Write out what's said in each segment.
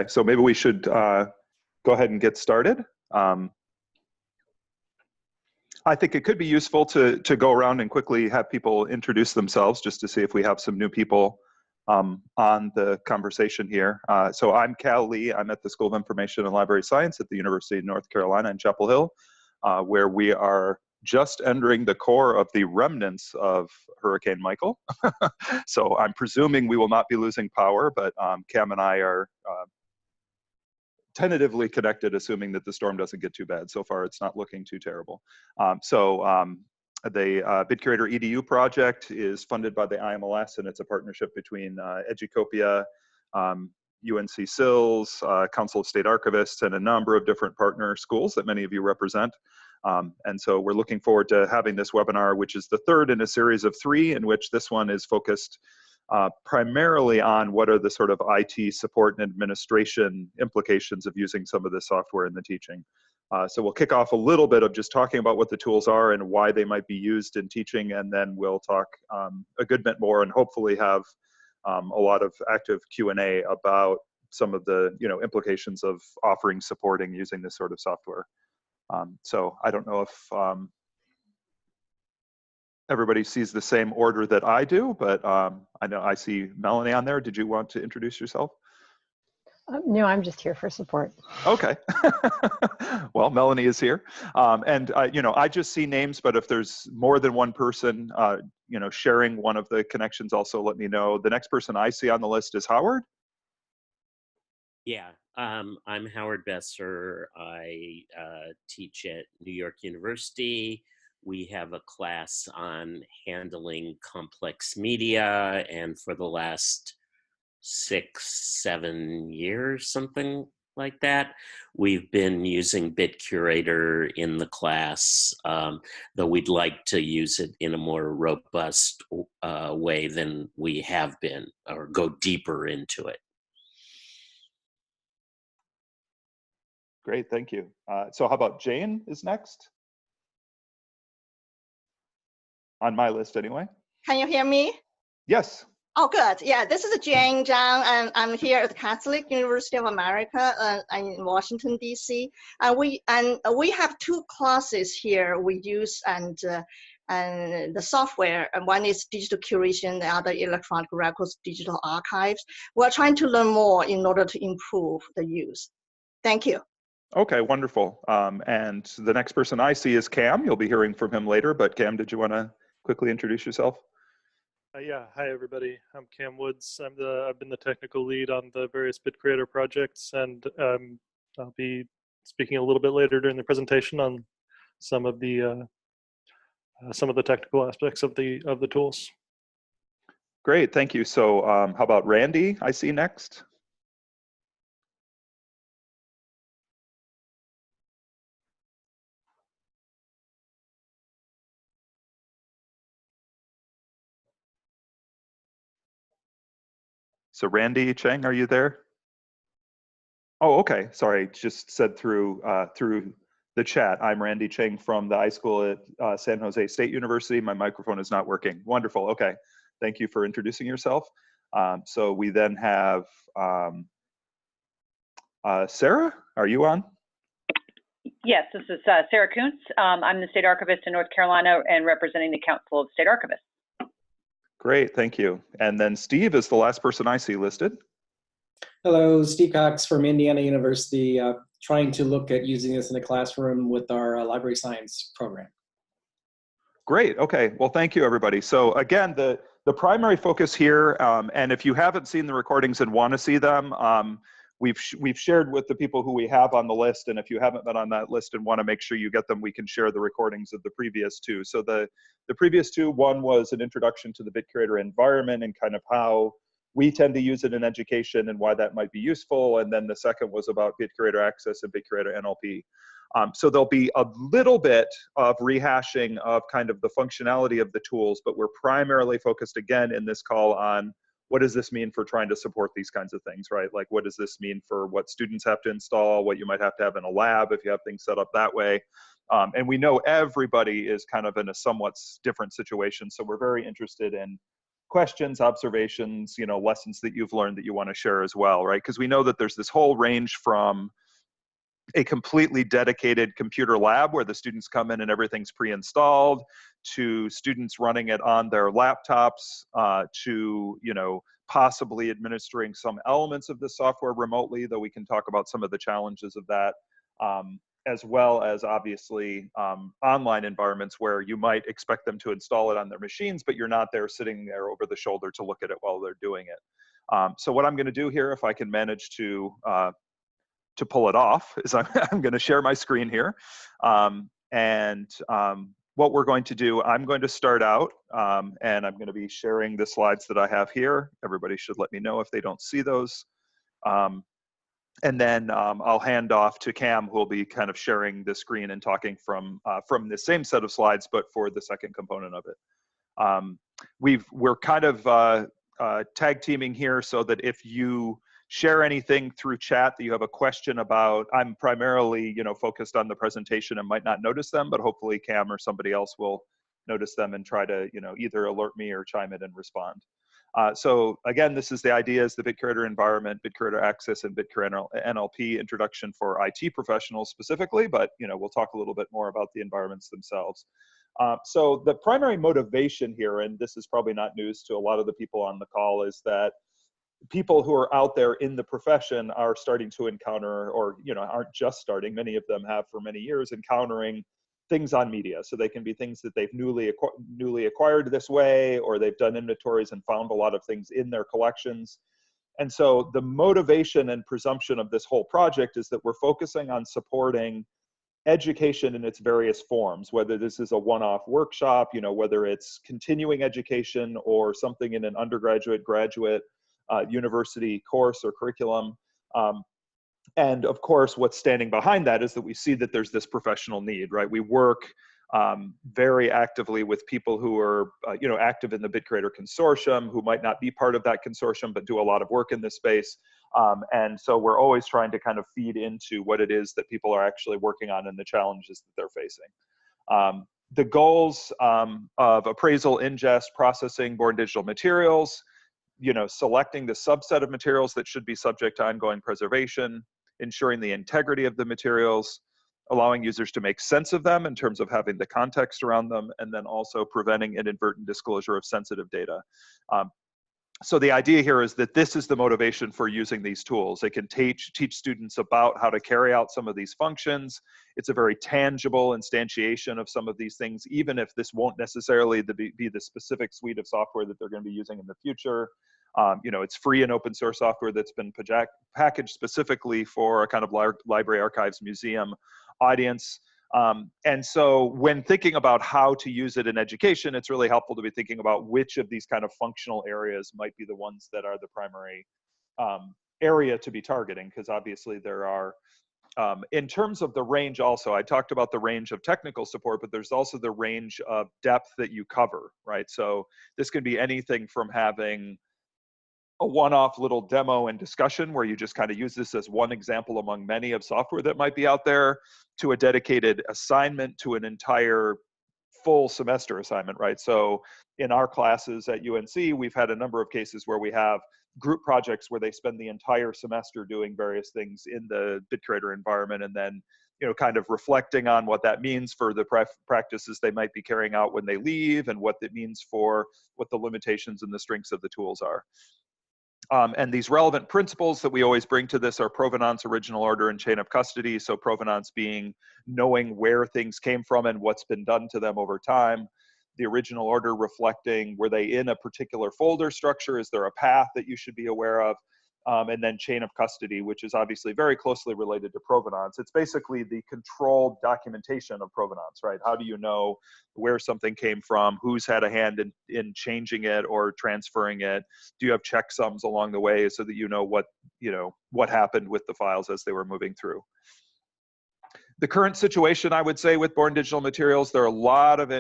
So maybe we should go ahead and get started. I think it could be useful to go around and quickly have people introduce themselves just to see if we have some new people on the conversation here. So I'm Cal Lee. I'm at the School of Information and Library Science at the University of North Carolina in Chapel Hill, where we are just entering the core of the remnants of Hurricane Michael. So I'm presuming we will not be losing power, but Cam and I are tentatively connected, assuming that the storm doesn't get too bad. So far, it's not looking too terrible. The BitCuratorEdu project is funded by the IMLS, and it's a partnership between Educopia, UNC SILS, Council of State Archivists, and a number of different partner schools that many of you represent. And so we're looking forward to having this webinar, which is the third in a series of 3, in which this one is focused primarily on what are the sort of IT support and administration implications of using some of this software in the teaching. So we'll kick off a little bit of just talking about what the tools are and why they might be used in teaching, and then we'll talk a good bit more and hopefully have a lot of active Q&A about some of the implications of offering supporting using this sort of software. So I don't know if everybody sees the same order that I do, but I know I see Melanie on there. Did you want to introduce yourself? No, I'm just here for support. Okay. Well, Melanie is here. I just see names, but if there's more than one person, sharing one of the connections, also let me know. The next person I see on the list is Howard. Yeah, I'm Howard Besser. I teach at New York University. We have a class on handling complex media, and for the last 6-7 years, something like that, we've been using BitCurator in the class, though we'd like to use it in a more robust way than we have been, or go deeper into it. Great, thank you. So how about Jane is next? On my list anyway. Can you hear me? Yes. Oh, good. Yeah, this is Jane Zhang, and I'm here at the Catholic University of America in Washington, D.C. And we have 2 classes here we use, and the software. And one is digital curation, the other electronic records, digital archives. We're trying to learn more in order to improve the use. Thank you. Okay, wonderful. And the next person I see is Cam. You'll be hearing from him later, but Cam, did you want to quickly introduce yourself? Yeah, hi everybody. I'm Cam Woods. I've been the technical lead on the various BitCurator projects, and I'll be speaking a little bit later during the presentation on some of the technical aspects of the tools. Great, thank you. So how about Randy? I see next. So Randy Cheng, are you there? Oh, okay. Sorry, just said through the chat. I'm Randy Cheng from the iSchool at San Jose State University. My microphone is not working. Wonderful. Okay. Thank you for introducing yourself. So we then have Sarah. Are you on? Yes, this is Sarah Kuntz. I'm the State Archivist in North Carolina and representing the Council of State Archivists. Great, thank you. And then Steve is the last person I see listed. Hello, Steve Cox from Indiana University, trying to look at using this in the classroom with our library science program. Great, okay. Well, thank you, everybody. So again, the primary focus here, and if you haven't seen the recordings and want to see them, we've shared with the people who we have on the list, and if you haven't been on that list and want to make sure you get them, we can share the recordings of the previous 2. So the previous 2, one was an introduction to the BitCurator environment and kind of how we tend to use it in education and why that might be useful, and then the second was about BitCurator Access and BitCurator NLP. So there'll be a little bit of rehashing of kind of the functionality of the tools, but we're primarily focused again in this call on what does this mean for trying to support these kinds of things, right? Like, what does this mean for what students have to install, what you might have to have in a lab if you have things set up that way. And we know everybody is kind of in a somewhat different situation, so we're very interested in questions, observations, you know, lessons that you've learned that you want to share as well, right? Because we know that there's this whole range from a completely dedicated computer lab where the students come in and everything's pre-installed, to students running it on their laptops, to, you know, possibly administering some elements of the software remotely, though we can talk about some of the challenges of that, as well as obviously online environments where you might expect them to install it on their machines, but you're not there sitting there over the shoulder to look at it while they're doing it. So what I'm going to do here, if I can manage to pull it off, is I'm going to share my screen here. What we're going to do, I'm going to start out, and I'm going to be sharing the slides that I have here. Everybody should let me know if they don't see those. And then I'll hand off to Cam, who will be kind of sharing the screen and talking from the same set of slides, but for the second component of it. We're kind of tag teaming here so that if you share anything through chat that you have a question about, I'm primarily, you know, focused on the presentation and might not notice them, but hopefully Cam or somebody else will notice them and try to, you know, either alert me or chime in and respond. So again, this is the idea is the BitCurator environment, BitCurator Access and BitCurator NLP introduction for IT professionals specifically, but, you know, we'll talk a little bit more about the environments themselves. So the primary motivation here, and this is probably not news to a lot of the people on the call, is that people who are out there in the profession are starting to encounter, or, you know, aren't just starting, many of them have for many years, encountering things on media. So they can be things that they've newly acquired this way, or they've done inventories and found a lot of things in their collections. And so the motivation and presumption of this whole project is that we're focusing on supporting education in its various forms, whether this is a one-off workshop, you know, whether it's continuing education or something in an undergraduate, graduate, university course or curriculum. And of course, what's standing behind that is that we see that there's this professional need, right? We work very actively with people who are, you know, active in the BitCurator consortium, who might not be part of that consortium, but do a lot of work in this space. And so we're always trying to kind of feed into what it is that people are actually working on and the challenges that they're facing. The goals of appraisal, ingest, processing, born digital materials, you know, selecting the subset of materials that should be subject to ongoing preservation, ensuring the integrity of the materials, allowing users to make sense of them in terms of having the context around them, and then also preventing inadvertent disclosure of sensitive data. So the idea here is that this is the motivation for using these tools. It can teach students about how to carry out some of these functions. It's a very tangible instantiation of some of these things, even if this won't necessarily be the specific suite of software that they're going to be using in the future. You know, it's free and open source software that's been packaged specifically for a kind of library, archives, museum audience. And so when thinking about how to use it in education, it's really helpful to be thinking about which of these kind of functional areas might be the ones that are the primary area to be targeting, because obviously there are, in terms of the range also, I talked about the range of technical support, but there's also the range of depth that you cover, right? So this could be anything from having a one-off little demo and discussion where you just kind of use this as one example among many of software that might be out there, to a dedicated assignment, to an entire full semester assignment, right? So in our classes at UNC, we've had a number of cases where we have group projects where they spend the entire semester doing various things in the BitCurator environment, and then, you know, kind of reflecting on what that means for the practices they might be carrying out when they leave, and what it means for what the limitations and the strengths of the tools are. And these relevant principles that we always bring to this are provenance, original order, and chain of custody. So provenance being knowing where things came from and what's been done to them over time. The original order reflecting, were they in a particular folder structure? Is there a path that you should be aware of? And then chain of custody, which is obviously very closely related to provenance. It's basically the controlled documentation of provenance, right? How do you know where something came from? Who's had a hand in changing it or transferring it? Do you have checksums along the way so that you know what happened with the files as they were moving through? The current situation, I would say, with Born Digital Materials, there are a lot of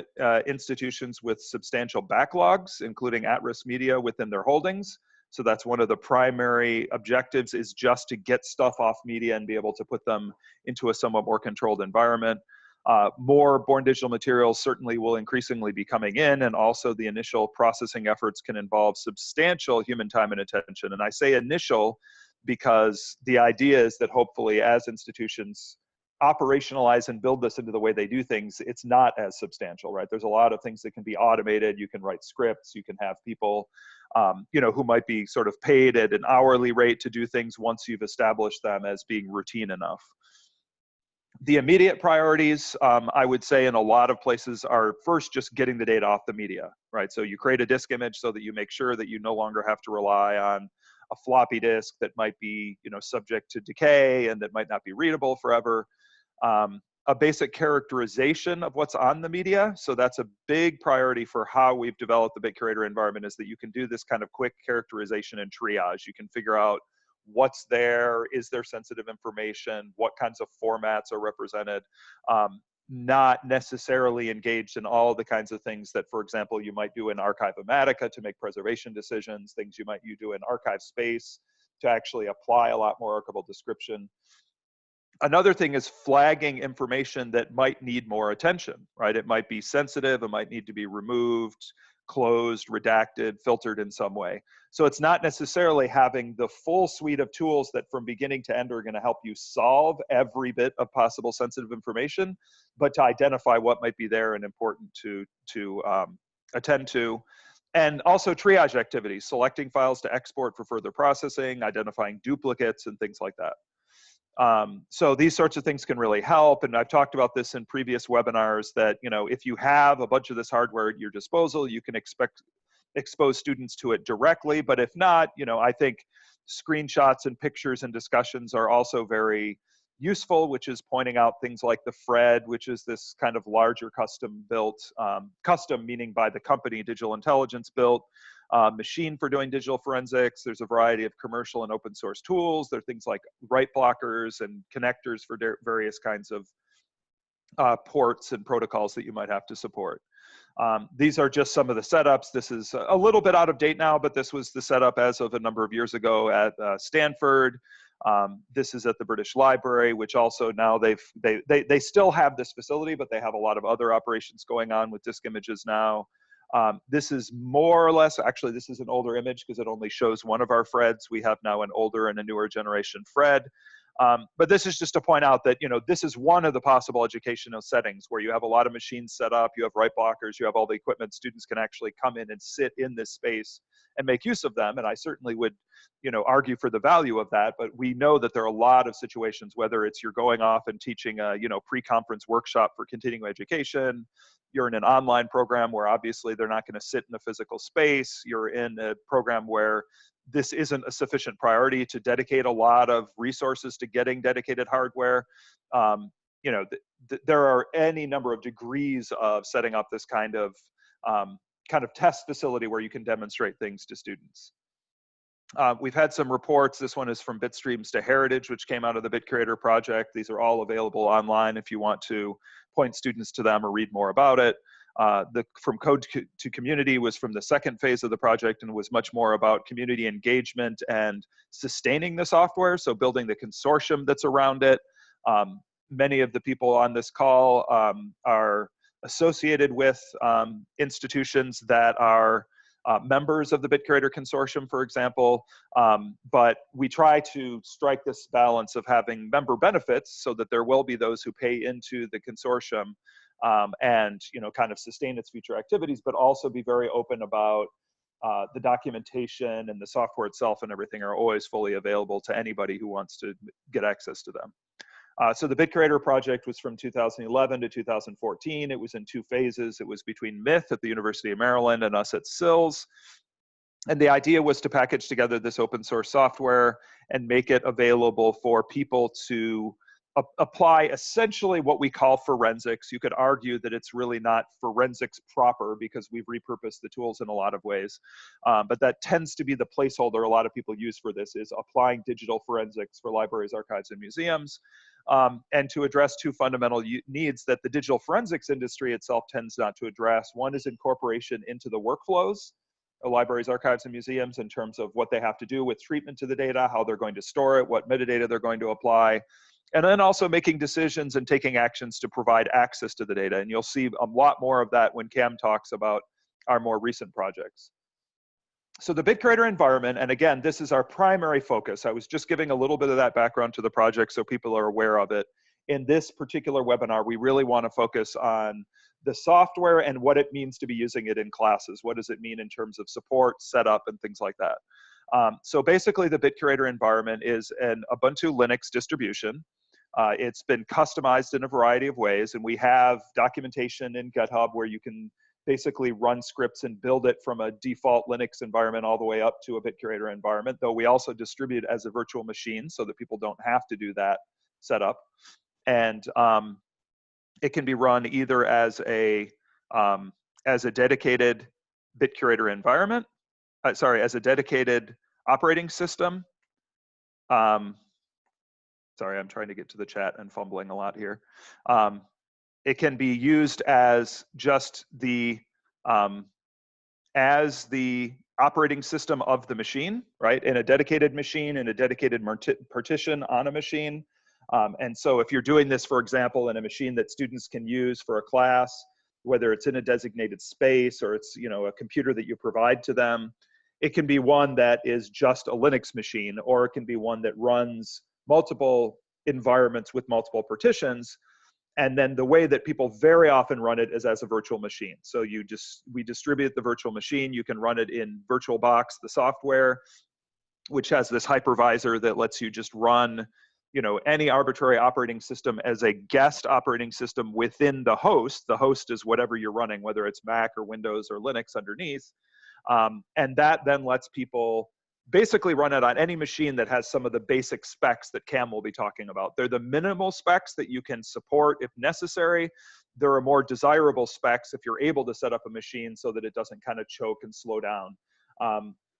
institutions with substantial backlogs, including at-risk media within their holdings. So that's one of the primary objectives, is just to get stuff off media and be able to put them into a somewhat more controlled environment. More born digital materials certainly will increasingly be coming in, and also the initial processing efforts can involve substantial human time and attention. And I say initial because the idea is that hopefully as institutions operationalize and build this into the way they do things, it's not as substantial, right? There's a lot of things that can be automated. You can write scripts, you can have people who might be sort of paid at an hourly rate to do things once you've established them as being routine enough. The immediate priorities, I would say in a lot of places, are first just getting the data off the media, right? So you create a disk image so that you make sure that you no longer have to rely on a floppy disk that might be, subject to decay and that might not be readable forever. A basic characterization of what's on the media. So that's a big priority for how we've developed the BitCurator environment, is that you can do this kind of quick characterization and triage. You can figure out what's there, is there sensitive information, what kinds of formats are represented, not necessarily engaged in all the kinds of things that, for example, you might do in Archive-O-Matica to make preservation decisions, things you do in Archive Space to actually apply a lot more archival description. Another thing is flagging information that might need more attention, right? It might be sensitive, it might need to be removed, closed, redacted, filtered in some way. So it's not necessarily having the full suite of tools that from beginning to end are going to help you solve every bit of possible sensitive information, but to identify what might be there and important to attend to. And also triage activities, selecting files to export for further processing, identifying duplicates and things like that. So these sorts of things can really help. And I've talked about this in previous webinars that, if you have a bunch of this hardware at your disposal, you can expose students to it directly. But if not, I think screenshots and pictures and discussions are also very useful, which is pointing out things like the FRED, which is this kind of larger custom built, custom meaning by the company, Digital Intelligence built, machine for doing digital forensics. There's a variety of commercial and open source tools. There are things like write blockers and connectors for various kinds of ports and protocols that you might have to support. These are just some of the setups. This is a little bit out of date now, but this was the setup as of a number of years ago at Stanford. This is at the British Library, which also now they still have this facility, but they have a lot of other operations going on with disk images now. This is more or less, actually this is an older image because it only shows one of our FREDs. We have now an older and a newer generation FRED. But this is just to point out that, this is one of the possible educational settings where you have a lot of machines set up, you have write blockers, you have all the equipment, students can actually come in and sit in this space and make use of them. And I certainly would, argue for the value of that, but we know that there are a lot of situations, whether it's you're going off and teaching a, pre-conference workshop for continuing education, you're in an online program where obviously they're not going to sit in a physical space, you're in a program where this isn't a sufficient priority to dedicate a lot of resources to getting dedicated hardware. There are any number of degrees of setting up this kind of test facility where you can demonstrate things to students. We've had some reports. This one is from Bitstreams to Heritage, which came out of the BitCurator project. These are all available online if you want to point students to them or read more about it. From Code to Community was from the second phase of the project and was much more about community engagement and sustaining the software, so building the consortium that's around it. Many of the people on this call are associated with institutions that are members of the BitCurator Consortium, for example, but we try to strike this balance of having member benefits so that there will be those who pay into the consortium and kind of sustain its future activities, but also be very open about the documentation and the software itself and everything are always fully available to anybody who wants to get access to them. So the BitCurator project was from 2011 to 2014. It was in two phases. It was between Myth at the University of Maryland and us at SILS. And the idea was to package together this open source software and make it available for people to apply essentially what we call forensics. You could argue that it's really not forensics proper because we've repurposed the tools in a lot of ways. But that tends to be the placeholder a lot of people use for this, is applying digital forensics for libraries, archives, and museums. And to address two fundamental needs that the digital forensics industry itself tends not to address. One is incorporation into the workflows of libraries, archives, and museums in terms of what they have to do with treatment to the data, how they're going to store it, what metadata they're going to apply. and then also making decisions and taking actions to provide access to the data. And you'll see a lot more of that when Cam talks about our more recent projects. So the BitCurator environment, and again, this is our primary focus. I was just giving a little bit of that background to the project so people are aware of it. In this particular webinar, we really want to focus on the software and what it means to be using it in classes. What does it mean in terms of support, setup, and things like that? So basically, the BitCurator environment is an Ubuntu Linux distribution. It's been customized in a variety of ways, and we have documentation in GitHub where you can basically run scripts and build it from a default Linux environment all the way up to a BitCurator environment, though we also distribute as a virtual machine so that people don't have to do that setup. And it can be run either as a dedicated BitCurator environment, as a dedicated operating system. Sorry, I'm trying to get to the chat and fumbling a lot here. It can be used as just the operating system of the machine, right? In a dedicated machine, in a dedicated partition on a machine. And so if you're doing this, for example, in a machine that students can use for a class, whether it's in a designated space or it's, you know, a computer that you provide to them, it can be one that is just a Linux machine, or it can be one that runs multiple environments with multiple partitions. And then the way that people very often run it is as a virtual machine. So we distribute the virtual machine. You can run it in VirtualBox, the software, which has this hypervisor that lets you just run, you know, any arbitrary operating system as a guest operating system within the host. The host is whatever you're running, whether it's Mac or Windows or Linux underneath. And that then lets people basically run it on any machine that has some of the basic specs that Cam will be talking about. They're the minimal specs that you can support if necessary. There are more desirable specs if you're able to set up a machine so that it doesn't kind of choke and slow down.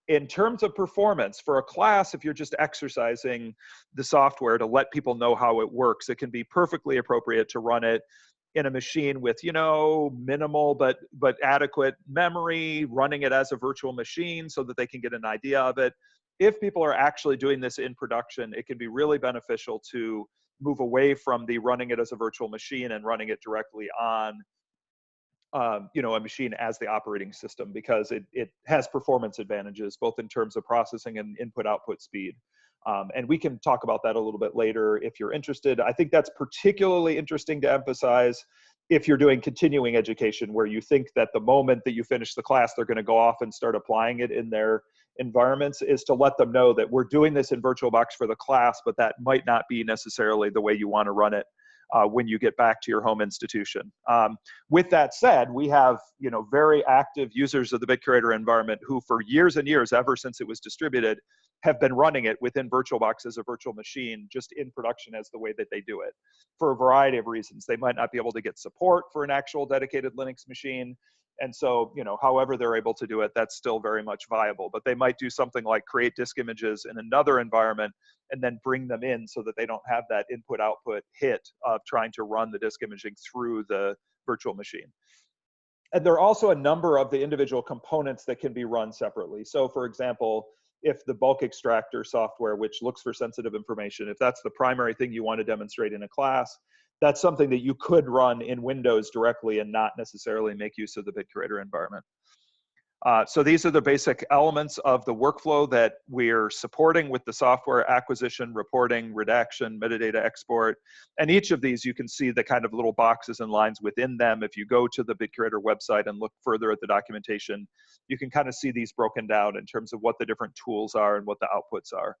In terms of performance, for a class, if you're just exercising the software to let people know how it works, it can be perfectly appropriate to run it in a machine with, you know, minimal but adequate memory, running it as a virtual machine so that they can get an idea of it. If people are actually doing this in production, it can be really beneficial to move away from the running it as a virtual machine and running it directly on you know, a machine as the operating system, because it has performance advantages, both in terms of processing and input-output speed. And we can talk about that a little bit later if you're interested. I think that's particularly interesting to emphasize if you're doing continuing education, where you think that the moment that you finish the class, they're going to go off and start applying it in their environments, is to let them know that we're doing this in VirtualBox for the class, but that might not be necessarily the way you want to run it when you get back to your home institution. With that said, we have, you know, very active users of the BitCurator environment who for years and years, ever since it was distributed, have been running it within VirtualBox as a virtual machine, just in production as the way that they do it, for a variety of reasons. They might not be able to get support for an actual dedicated Linux machine. And so, you know, however they're able to do it, that's still very much viable. But they might do something like create disk images in another environment and then bring them in so that they don't have that input-output hit of trying to run the disk imaging through the virtual machine. And there are also a number of the individual components that can be run separately. So for example, if the bulk extractor software, which looks for sensitive information, if that's the primary thing you want to demonstrate in a class, that's something that you could run in Windows directly and not necessarily make use of the BitCurator environment. So these are the basic elements of the workflow that we're supporting with the software: acquisition, reporting, redaction, metadata export. And each of these, you can see the kind of little boxes and lines within them. If you go to the BitCurator website and look further at the documentation, you can kind of see these broken down in terms of what the different tools are and what the outputs are.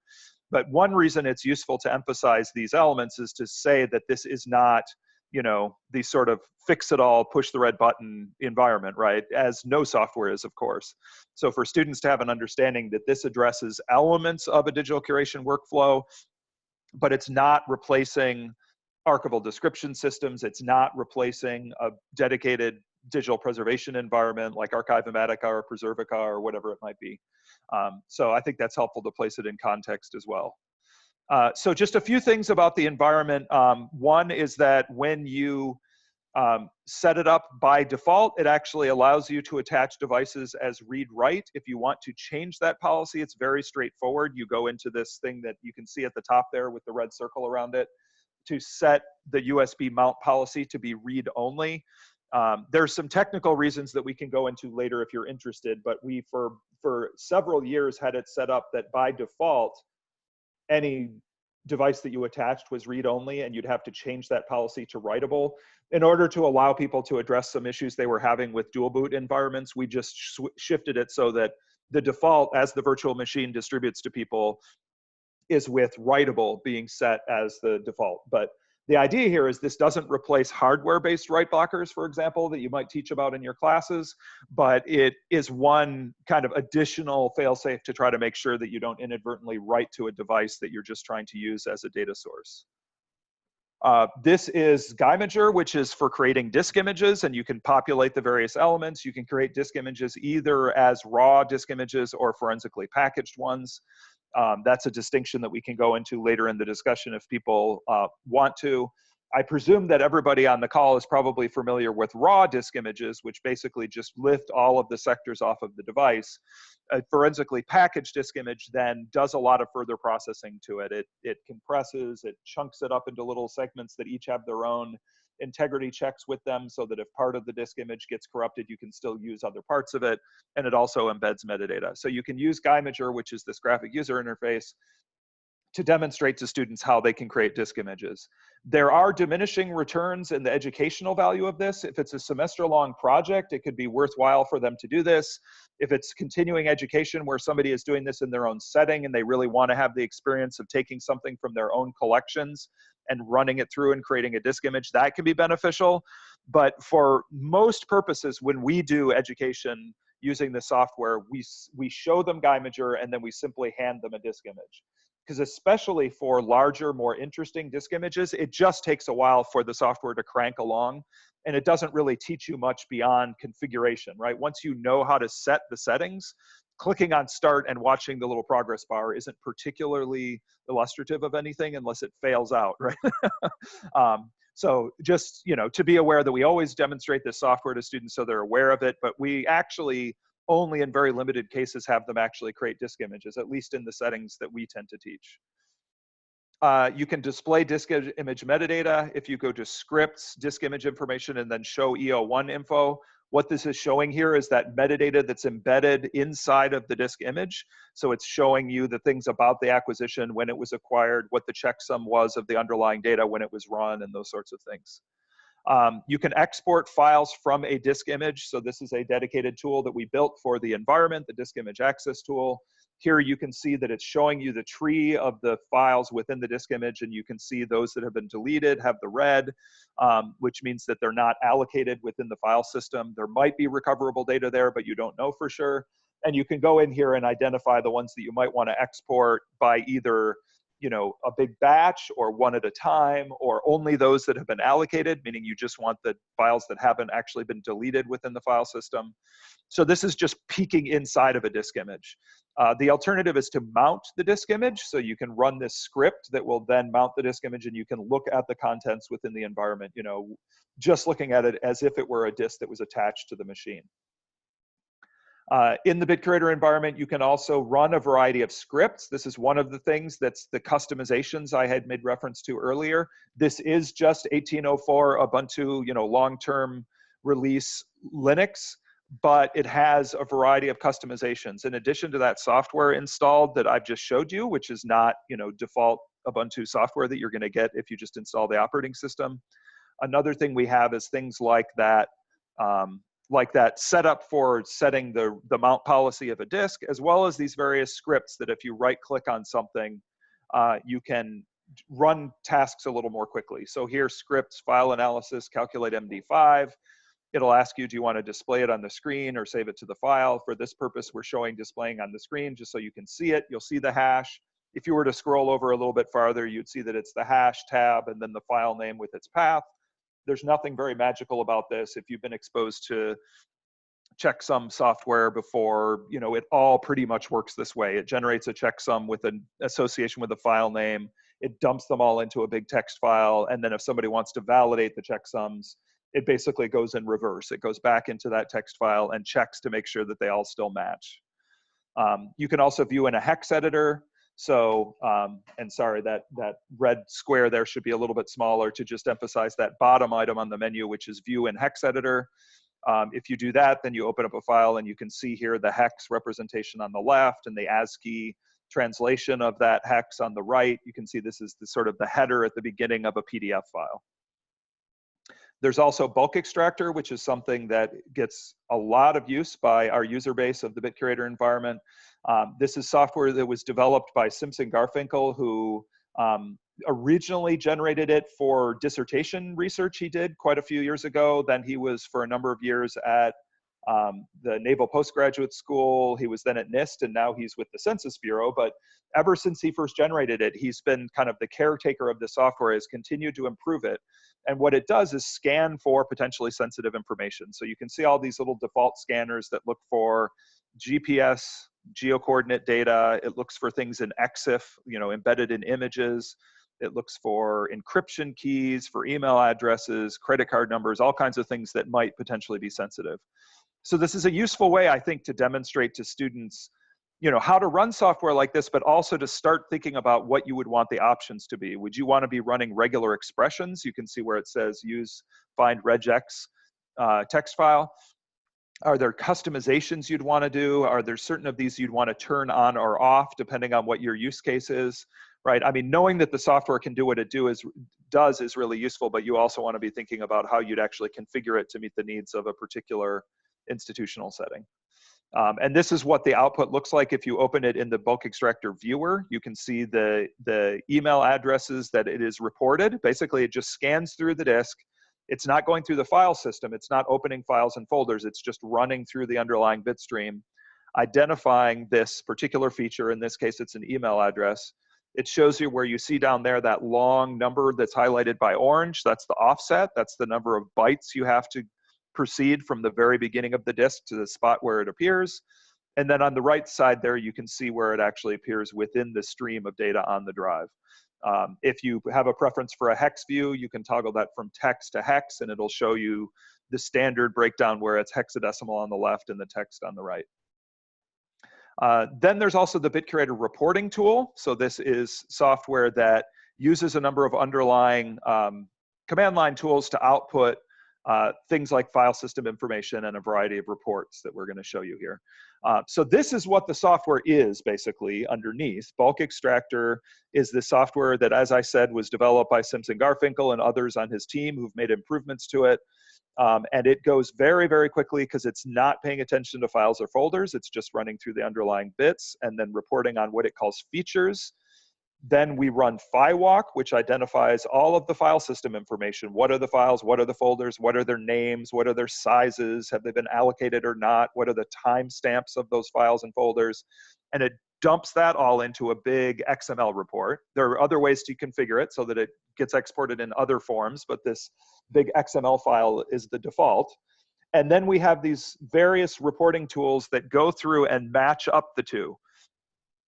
But one reason it's useful to emphasize these elements is to say that this is not, you know, the sort of fix-it-all, push the red button environment, right? As no software is, of course. So for students to have an understanding that this addresses elements of a digital curation workflow, but it's not replacing archival description systems. It's not replacing a dedicated digital preservation environment like Archive-O-Matica or Preservica or whatever it might be. So I think that's helpful to place it in context as well. So just a few things about the environment. One is that when you set it up by default, it actually allows you to attach devices as read-write. If you want to change that policy, it's very straightforward. You go into this thing that you can see at the top there with the red circle around it, to set the USB mount policy to be read-only. There's some technical reasons that we can go into later if you're interested, but we, for several years, had it set up that by default, any device that you attached was read-only, and you'd have to change that policy to writable. In order to allow people to address some issues they were having with dual boot environments, we just shifted it so that the default, as the virtual machine distributes to people, is with writable being set as the default. But the idea here is this doesn't replace hardware-based write blockers, for example, that you might teach about in your classes, but it is one kind of additional fail-safe to try to make sure that you don't inadvertently write to a device that you're just trying to use as a data source. This is Geimager, which is for creating disk images, and you can populate the various elements. You can create disk images either as raw disk images or forensically packaged ones. That's a distinction that we can go into later in the discussion if people want to. I presume that everybody on the call is probably familiar with raw disk images, which basically just lift all of the sectors off of the device. A forensically packaged disk image then does a lot of further processing to it. It compresses, it chunks it up into little segments that each have their own integrity checks with them, so that if part of the disk image gets corrupted, you can still use other parts of it. And it also embeds metadata. So you can use Geimager, which is this graphic user interface, to demonstrate to students how they can create disk images. There are diminishing returns in the educational value of this. If it's a semester-long project, it could be worthwhile for them to do this. If it's continuing education where somebody is doing this in their own setting and they really want to have the experience of taking something from their own collections and running it through and creating a disk image, that can be beneficial. But for most purposes, when we do education using the software, we show them Geimager and then we simply hand them a disk image. Because especially for larger, more interesting disk images, it just takes a while for the software to crank along, and it doesn't really teach you much beyond configuration, right? Once you know how to set the settings, clicking on start and watching the little progress bar isn't particularly illustrative of anything unless it fails out, right? So just, you know, to be aware that we always demonstrate this software to students so they're aware of it, but we actually only in very limited cases have them actually create disk images, at least in the settings that we tend to teach. You can display disk image metadata if you go to scripts, disk image information, and then show EO1 info. What this is showing here is that metadata that's embedded inside of the disk image. So it's showing you the things about the acquisition, when it was acquired, what the checksum was of the underlying data when it was run, and those sorts of things. You can export files from a disk image. So this is a dedicated tool that we built for the environment, the disk image access tool. Here you can see that it's showing you the tree of the files within the disk image, and you can see those that have been deleted have the red, which means that they're not allocated within the file system. There might be recoverable data there, but you don't know for sure. And you can go in here and identify the ones that you might want to export by either, you know, a big batch or one at a time, or only those that have been allocated, meaning you just want the files that haven't actually been deleted within the file system. So this is just peeking inside of a disk image. The alternative is to mount the disk image. So you can run this script that will then mount the disk image, and you can look at the contents within the environment, you know, just looking at it as if it were a disk that was attached to the machine. In the BitCurator environment, you can also run a variety of scripts. This is one of the things that's the customizations I had made reference to earlier. This is just 1804 Ubuntu, you know, long-term release Linux, but it has a variety of customizations. In addition to that software installed that I've just showed you, which is not, you know, default Ubuntu software that you're going to get if you just install the operating system. Another thing we have is things like that setup for setting the mount policy of a disk, as well as these various scripts that if you right-click on something, you can run tasks a little more quickly. So here, scripts, file analysis, calculate MD5. It'll ask you, do you want to display it on the screen or save it to the file? For this purpose, we're showing displaying on the screen just so you can see it. You'll see the hash. If you were to scroll over a little bit farther, you'd see that it's the hash tab and then the file name with its path. There's nothing very magical about this. If you've been exposed to checksum software before, you know, it all pretty much works this way. It generates a checksum with an association with a file name. It dumps them all into a big text file. And then if somebody wants to validate the checksums, it basically goes in reverse. It goes back into that text file and checks to make sure that they all still match. You can also view in a hex editor. So, and sorry, that red square there should be a little bit smaller to just emphasize that bottom item on the menu, which is View in Hex Editor. If you do that, then you open up a file and you can see here the hex representation on the left and the ASCII translation of that hex on the right. You can see this is the sort of the header at the beginning of a PDF file. There's also bulk extractor, which is something that gets a lot of use by our user base of the BitCurator environment. This is software that was developed by Simpson Garfinkel, who originally generated it for dissertation research he did quite a few years ago. Then he was for a number of years at the Naval Postgraduate School. He was then at NIST, and now he's with the Census Bureau. But ever since he first generated it, he's been kind of the caretaker of the software, has continued to improve it. And what it does is scan for potentially sensitive information. So you can see all these little default scanners that look for GPS, geocoordinate data. It looks for things in EXIF, you know, embedded in images. It looks for encryption keys, for email addresses, credit card numbers, all kinds of things that might potentially be sensitive. So this is a useful way, I think, to demonstrate to students, you know, how to run software like this, but also to start thinking about what you would want the options to be. Would you want to be running regular expressions? You can see where it says use find regex text file. Are there customizations you'd want to do? Are there certain of these you'd want to turn on or off depending on what your use case is, right? I mean, knowing that the software can do what it does is really useful, but you also want to be thinking about how you'd actually configure it to meet the needs of a particular institutional setting. And this is what the output looks like if you open it in the bulk extractor viewer. You can see the email addresses that it is reported. Basically, it just scans through the disk. It's not going through the file system. It's not opening files and folders. It's just running through the underlying bit stream, identifying this particular feature. In this case, it's an email address. It shows you where you see down there that long number that's highlighted by orange. That's the offset. That's the number of bytes you have to proceed from the very beginning of the disk to the spot where it appears. And then on the right side there, you can see where it actually appears within the stream of data on the drive. If you have a preference for a hex view, you can toggle that from text to hex, and it'll show you the standard breakdown where it's hexadecimal on the left and the text on the right. Then there's also the BitCurator reporting tool. So this is software that uses a number of underlying command line tools to output things like file system information and a variety of reports that we're going to show you here. So this is what the software is basically underneath. Bulk Extractor is the software that, as I said, was developed by Simpson Garfinkel and others on his team who've made improvements to it. And it goes very, very quickly because it's not paying attention to files or folders. It's just running through the underlying bits and then reporting on what it calls features. Then we run FiWalk, which identifies all of the file system information. What are the files? What are the folders? What are their names? What are their sizes? Have they been allocated or not? What are the timestamps of those files and folders? And it dumps that all into a big XML report. There are other ways to configure it so that it gets exported in other forms, but this big XML file is the default. And then we have these various reporting tools that go through and match up the two.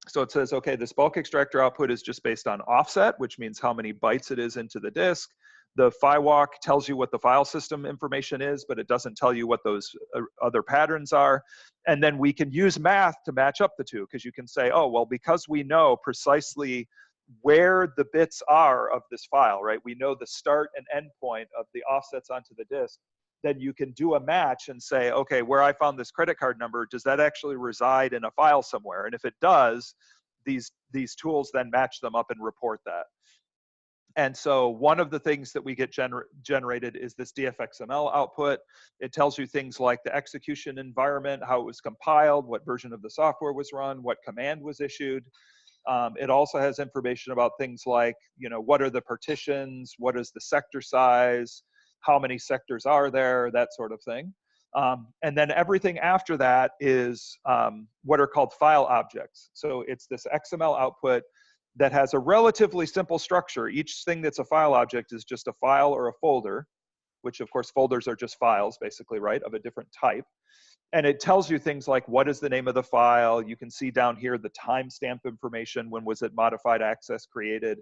So it says, okay, this bulk extractor output is just based on offset, which means how many bytes it is into the disk. The FiWalk tells you what the file system information is, but it doesn't tell you what those other patterns are. And then we can use math to match up the two, because you can say, oh, well, because we know precisely where the bits are of this file, right? We know the start and end point of the offsets onto the disk. Then you can do a match and say, okay, where I found this credit card number, does that actually reside in a file somewhere? And if it does, these tools then match them up and report that. And so one of the things that we get generated is this DFXML output. It tells you things like the execution environment, how it was compiled, what version of the software was run, what command was issued. It also has information about things like, you know, what are the partitions, what is the sector size, how many sectors are there, that sort of thing. And then everything after that is what are called file objects. So it's this XML output that has a relatively simple structure. Each thing that's a file object is just a file or a folder, which of course folders are just files basically, right, of a different type. And it tells you things like what is the name of the file. You can see down here the timestamp information, when was it modified, access, created.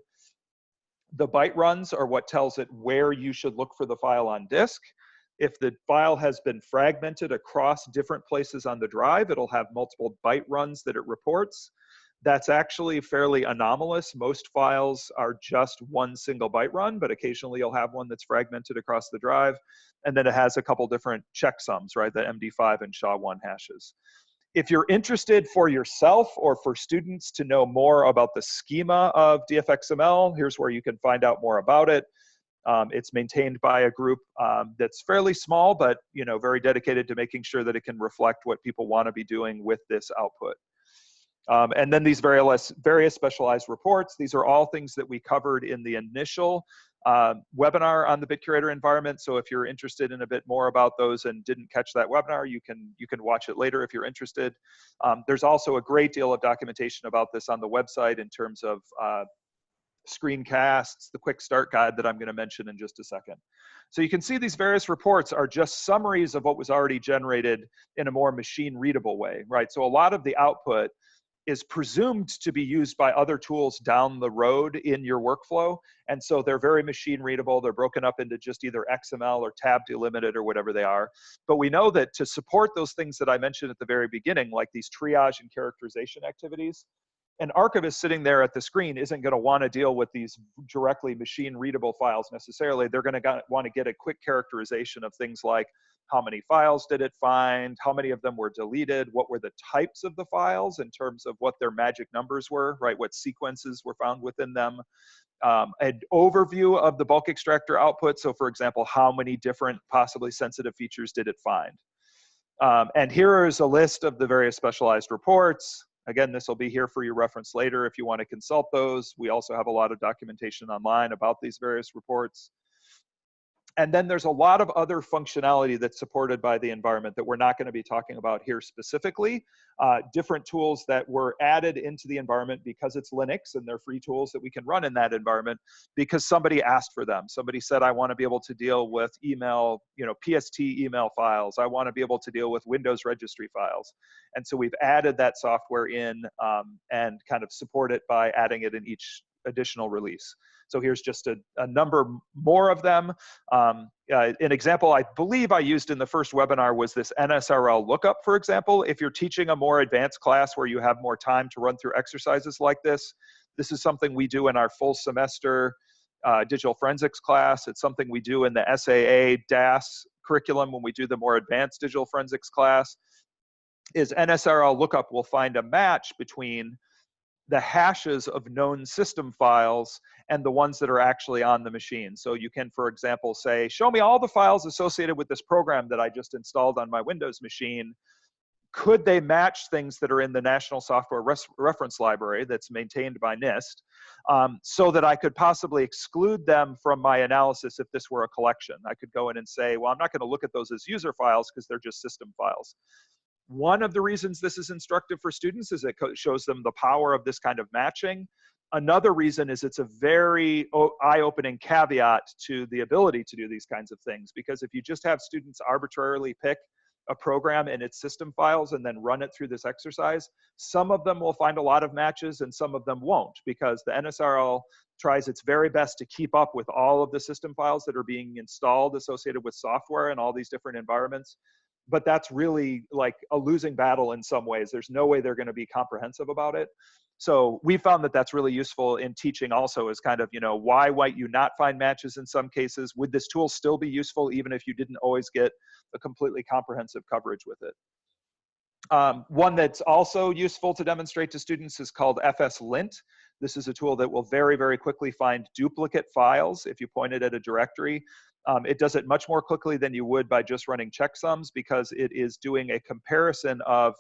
The byte runs are what tells it where you should look for the file on disk. If the file has been fragmented across different places on the drive, it'll have multiple byte runs that it reports. That's actually fairly anomalous. Most files are just one single byte run, but occasionally you'll have one that's fragmented across the drive. And then it has a couple different checksums, right? The MD5 and SHA-1 hashes. If you're interested for yourself or for students to know more about the schema of DFXML, here's where you can find out more about it. It's maintained by a group that's fairly small, but very dedicated to making sure that it can reflect what people want to be doing with this output. And then these various specialized reports. These are all things that we covered in the initial webinar on the BitCurator environment. So if you're interested in a bit more about those and didn't catch that webinar, you can watch it later if you're interested. There's also a great deal of documentation about this on the website in terms of screencasts, the quick start guide that I'm going to mention in just a second. So you can see these various reports are just summaries of what was already generated in a more machine readable way, right? So a lot of the output is presumed to be used by other tools down the road in your workflow. And so they're very machine readable. They're broken up into just either XML or tab delimited or whatever they are. But we know that to support those things that I mentioned at the very beginning, like these triage and characterization activities, an archivist sitting there at the screen isn't going to want to deal with these directly machine readable files necessarily. They're going to want to get a quick characterization of things like how many files did it find, how many of them were deleted, what were the types of the files in terms of what their magic numbers were, right? What sequences were found within them. An overview of the bulk extractor output. So for example, how many different possibly sensitive features did it find? And here is a list of the various specialized reports. Again, this will be here for your reference later if you want to consult those. We also have a lot of documentation online about these various reports. And then there's a lot of other functionality that's supported by the environment that we're not going to be talking about here specifically. Different tools that were added into the environment because it's Linux and they're free tools that we can run in that environment because somebody asked for them. Somebody said, I want to be able to deal with email, PST email files. I want to be able to deal with Windows registry files. And so we've added that software in and kind of support it by adding it in each additional release. So here's just a number more of them. An example I believe I used in the first webinar was this NSRL lookup, for example. If you're teaching a more advanced class where you have more time to run through exercises like this, this is something we do in our full semester digital forensics class. It's something we do in the SAA DAS curriculum when we do the more advanced digital forensics class, is NSRL lookup will find a match between the hashes of known system files and the ones that are actually on the machine. So you can, for example, say, show me all the files associated with this program that I just installed on my Windows machine. Could they match things that are in the National Software Reference Library that's maintained by NIST so that I could possibly exclude them from my analysis if this were a collection? I could go in and say, well, I'm not going to look at those as user files because they're just system files. One of the reasons this is instructive for students is it shows them the power of this kind of matching. Another reason is it's a very eye-opening caveat to the ability to do these kinds of things, because if you just have students arbitrarily pick a program and its system files and then run it through this exercise, some of them will find a lot of matches and some of them won't, because the NSRL tries its very best to keep up with all of the system files that are being installed associated with software in all these different environments. But that's really like a losing battle in some ways. There's no way they're going to be comprehensive about it. So we found that that's really useful in teaching also, is kind of, why might you not find matches in some cases? Would this tool still be useful even if you didn't always get a completely comprehensive coverage with it? One that's also useful to demonstrate to students is called FSLint. This is a tool that will very, very quickly find duplicate files if you point it at a directory. It does it much more quickly than you would by just running checksums, because it is doing a comparison of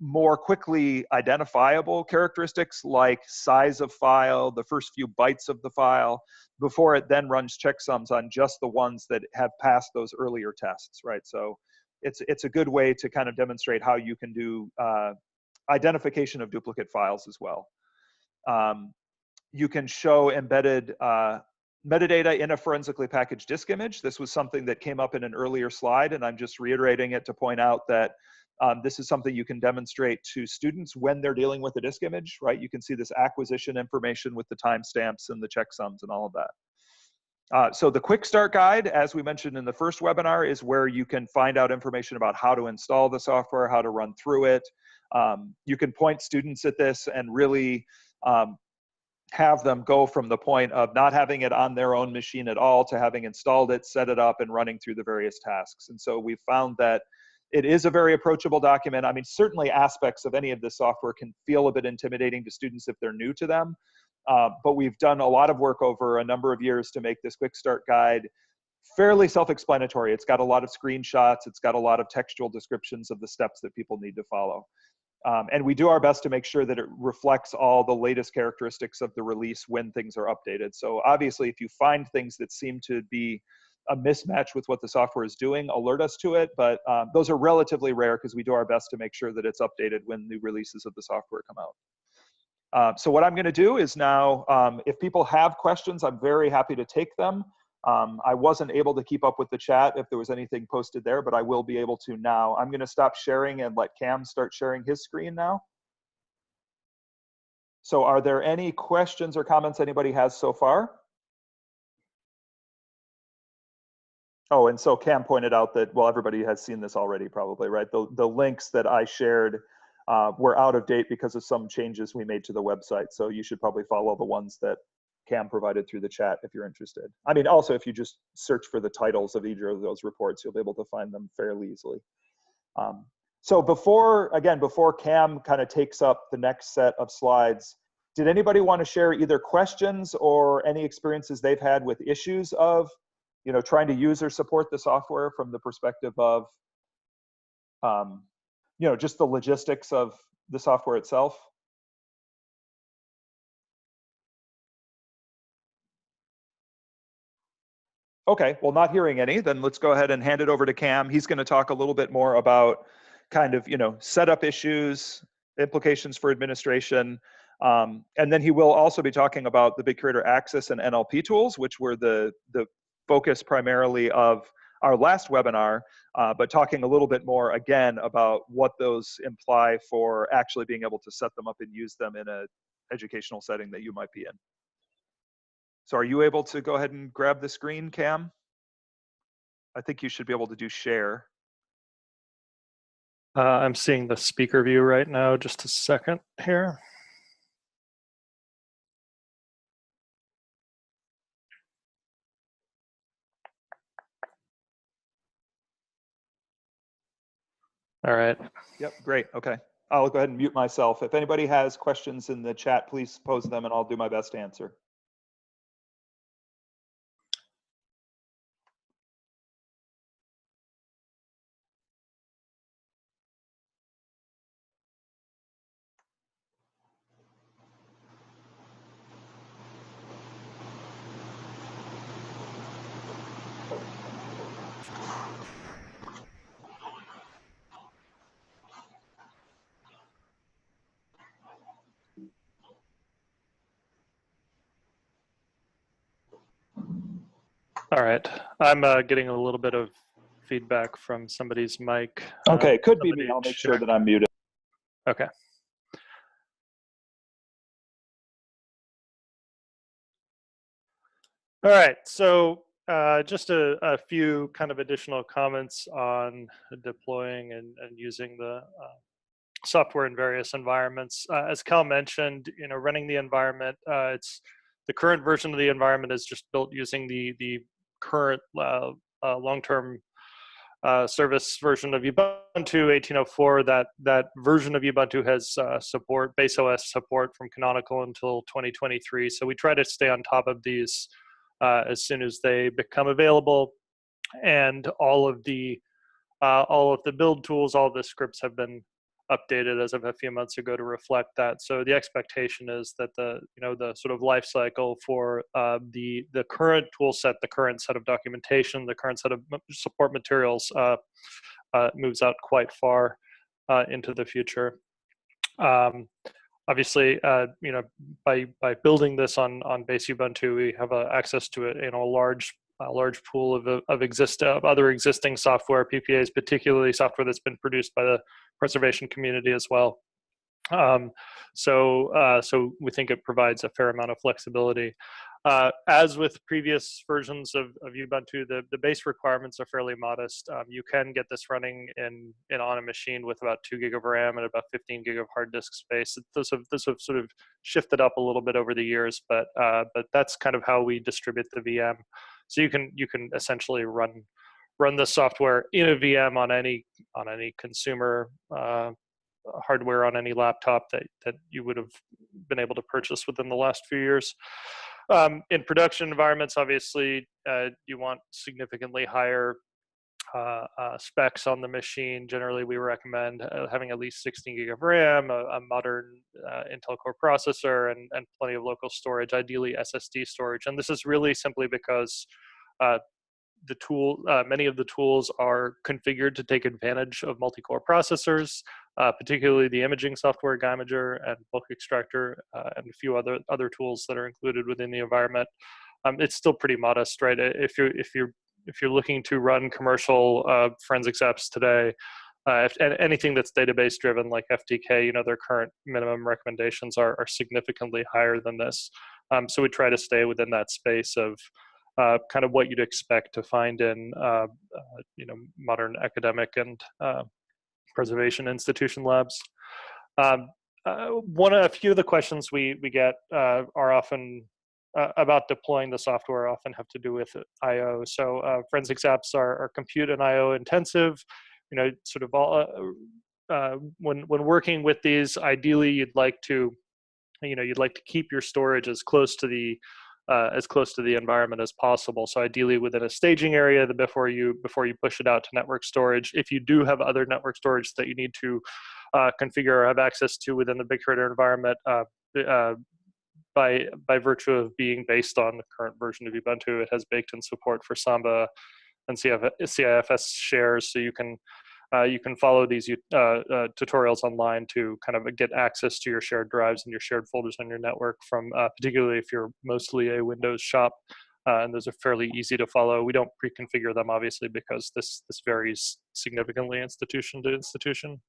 more quickly identifiable characteristics like size of file, the first few bytes of the file, before it then runs checksums on just the ones that have passed those earlier tests, right? So it's a good way to kind of demonstrate how you can do identification of duplicate files as well. You can show embedded metadata in a forensically packaged disk image. This was something that came up in an earlier slide, and I'm just reiterating it to point out that this is something you can demonstrate to students when they're dealing with a disk image, right? You can see this acquisition information with the timestamps and the checksums and all of that. So the quick start guide, as we mentioned in the first webinar, is where you can find out information about how to install the software, how to run through it. You can point students at this and really have them go from the point of not having it on their own machine at all to having installed it, set it up, and running through the various tasks. And so we've found that it is a very approachable document. I mean, certainly aspects of any of this software can feel a bit intimidating to students if they're new to them. But we've done a lot of work over a number of years to make this quick start guide fairly self-explanatory. It's got a lot of screenshots. It's got a lot of textual descriptions of the steps that people need to follow. And we do our best to make sure that it reflects all the latest characteristics of the release when things are updated. So obviously, if you find things that seem to be a mismatch with what the software is doing, alert us to it. But those are relatively rare because we do our best to make sure that it's updated when new releases of the software come out. So what I'm going to do is now, if people have questions, I'm very happy to take them. I wasn't able to keep up with the chat if there was anything posted there, but I will be able to now. I'm going to stop sharing and let Cam start sharing his screen now. So are there any questions or comments anybody has so far? Oh, and so Cam pointed out that, well, everybody has seen this already probably, right? The links that I shared were out of date because of some changes we made to the website. So you should probably follow the ones that Cam provided through the chat if you're interested. I mean, also, if you just search for the titles of either of those reports, you'll be able to find them fairly easily. So before Cam kind of takes up the next set of slides, did anybody want to share either questions or any experiences they've had with issues of, you know, trying to use or support the software from the perspective of, you know, just the logistics of the software itself? Okay, well, not hearing any, then let's go ahead and hand it over to Cam. He's going to talk a little bit more about kind of, you know, setup issues, implications for administration, and then he will also be talking about the BitCurator Access and NLP tools, which were the focus primarily of our last webinar, but talking a little bit more again about what those imply for actually being able to set them up and use them in an educational setting that you might be in. So are you able to go ahead and grab the screen, Cam? I think you should be able to do share. I'm seeing the speaker view right now. Just a second here. All right. Yep, great, okay. I'll go ahead and mute myself. If anybody has questions in the chat, please pose them and I'll do my best to answer. All right. I'm getting a little bit of feedback from somebody's mic. Okay, it could be me. I'll make sure that I'm muted. Okay. All right. So just a few kind of additional comments on deploying and using the software in various environments. As Cal mentioned, you know, running the environment, it's the current version of the environment is just built using the current long-term service version of Ubuntu 18.04. That version of Ubuntu has support, base OS support from Canonical until 2023. So we try to stay on top of these as soon as they become available, and all of the build tools, all of the scripts have been updated as of a few months ago to reflect that. So the expectation is that the sort of life cycle for the current tool set, the current set of documentation, the current set of support materials moves out quite far into the future. Obviously, you know, by building this on base Ubuntu, we have access to it in a large pool of other existing software, PPAs, particularly software that's been produced by the preservation community as well. So we think it provides a fair amount of flexibility. As with previous versions of Ubuntu, the base requirements are fairly modest. You can get this running on a machine with about 2 gig of RAM and about 15 gig of hard disk space. Those have sort of shifted up a little bit over the years, but that's kind of how we distribute the VM. So you can essentially run the software in a VM on any consumer hardware on any laptop that you would have been able to purchase within the last few years. In production environments, obviously, you want significantly higher specs on the machine. Generally, we recommend having at least 16 gig of RAM, a modern Intel Core processor, and plenty of local storage, ideally SSD storage. And this is really simply because many of the tools are configured to take advantage of multi-core processors, particularly the imaging software Geimager and Bulk Extractor, and a few other tools that are included within the environment. It's still pretty modest, right? If you're looking to run commercial forensics apps today, anything that's database driven like FTK, their current minimum recommendations are significantly higher than this. So we try to stay within that space of kind of what you'd expect to find in modern academic and preservation institution labs. A few of the questions we get are often about deploying the software, often have to do with I/O. So forensics apps are compute and I/O intensive. Sort of all when working with these, ideally you'd like to keep your storage as close to the environment as possible. So ideally within a staging area before you push it out to network storage. If you do have other network storage that you need to configure or have access to within the BitCurator environment, by virtue of being based on the current version of Ubuntu, it has baked in support for Samba and CIFS shares, so you can follow these tutorials online to kind of get access to your shared drives and your shared folders on your network from, particularly if you're mostly a Windows shop, and those are fairly easy to follow. We don't pre-configure them, obviously, because this varies significantly institution to institution,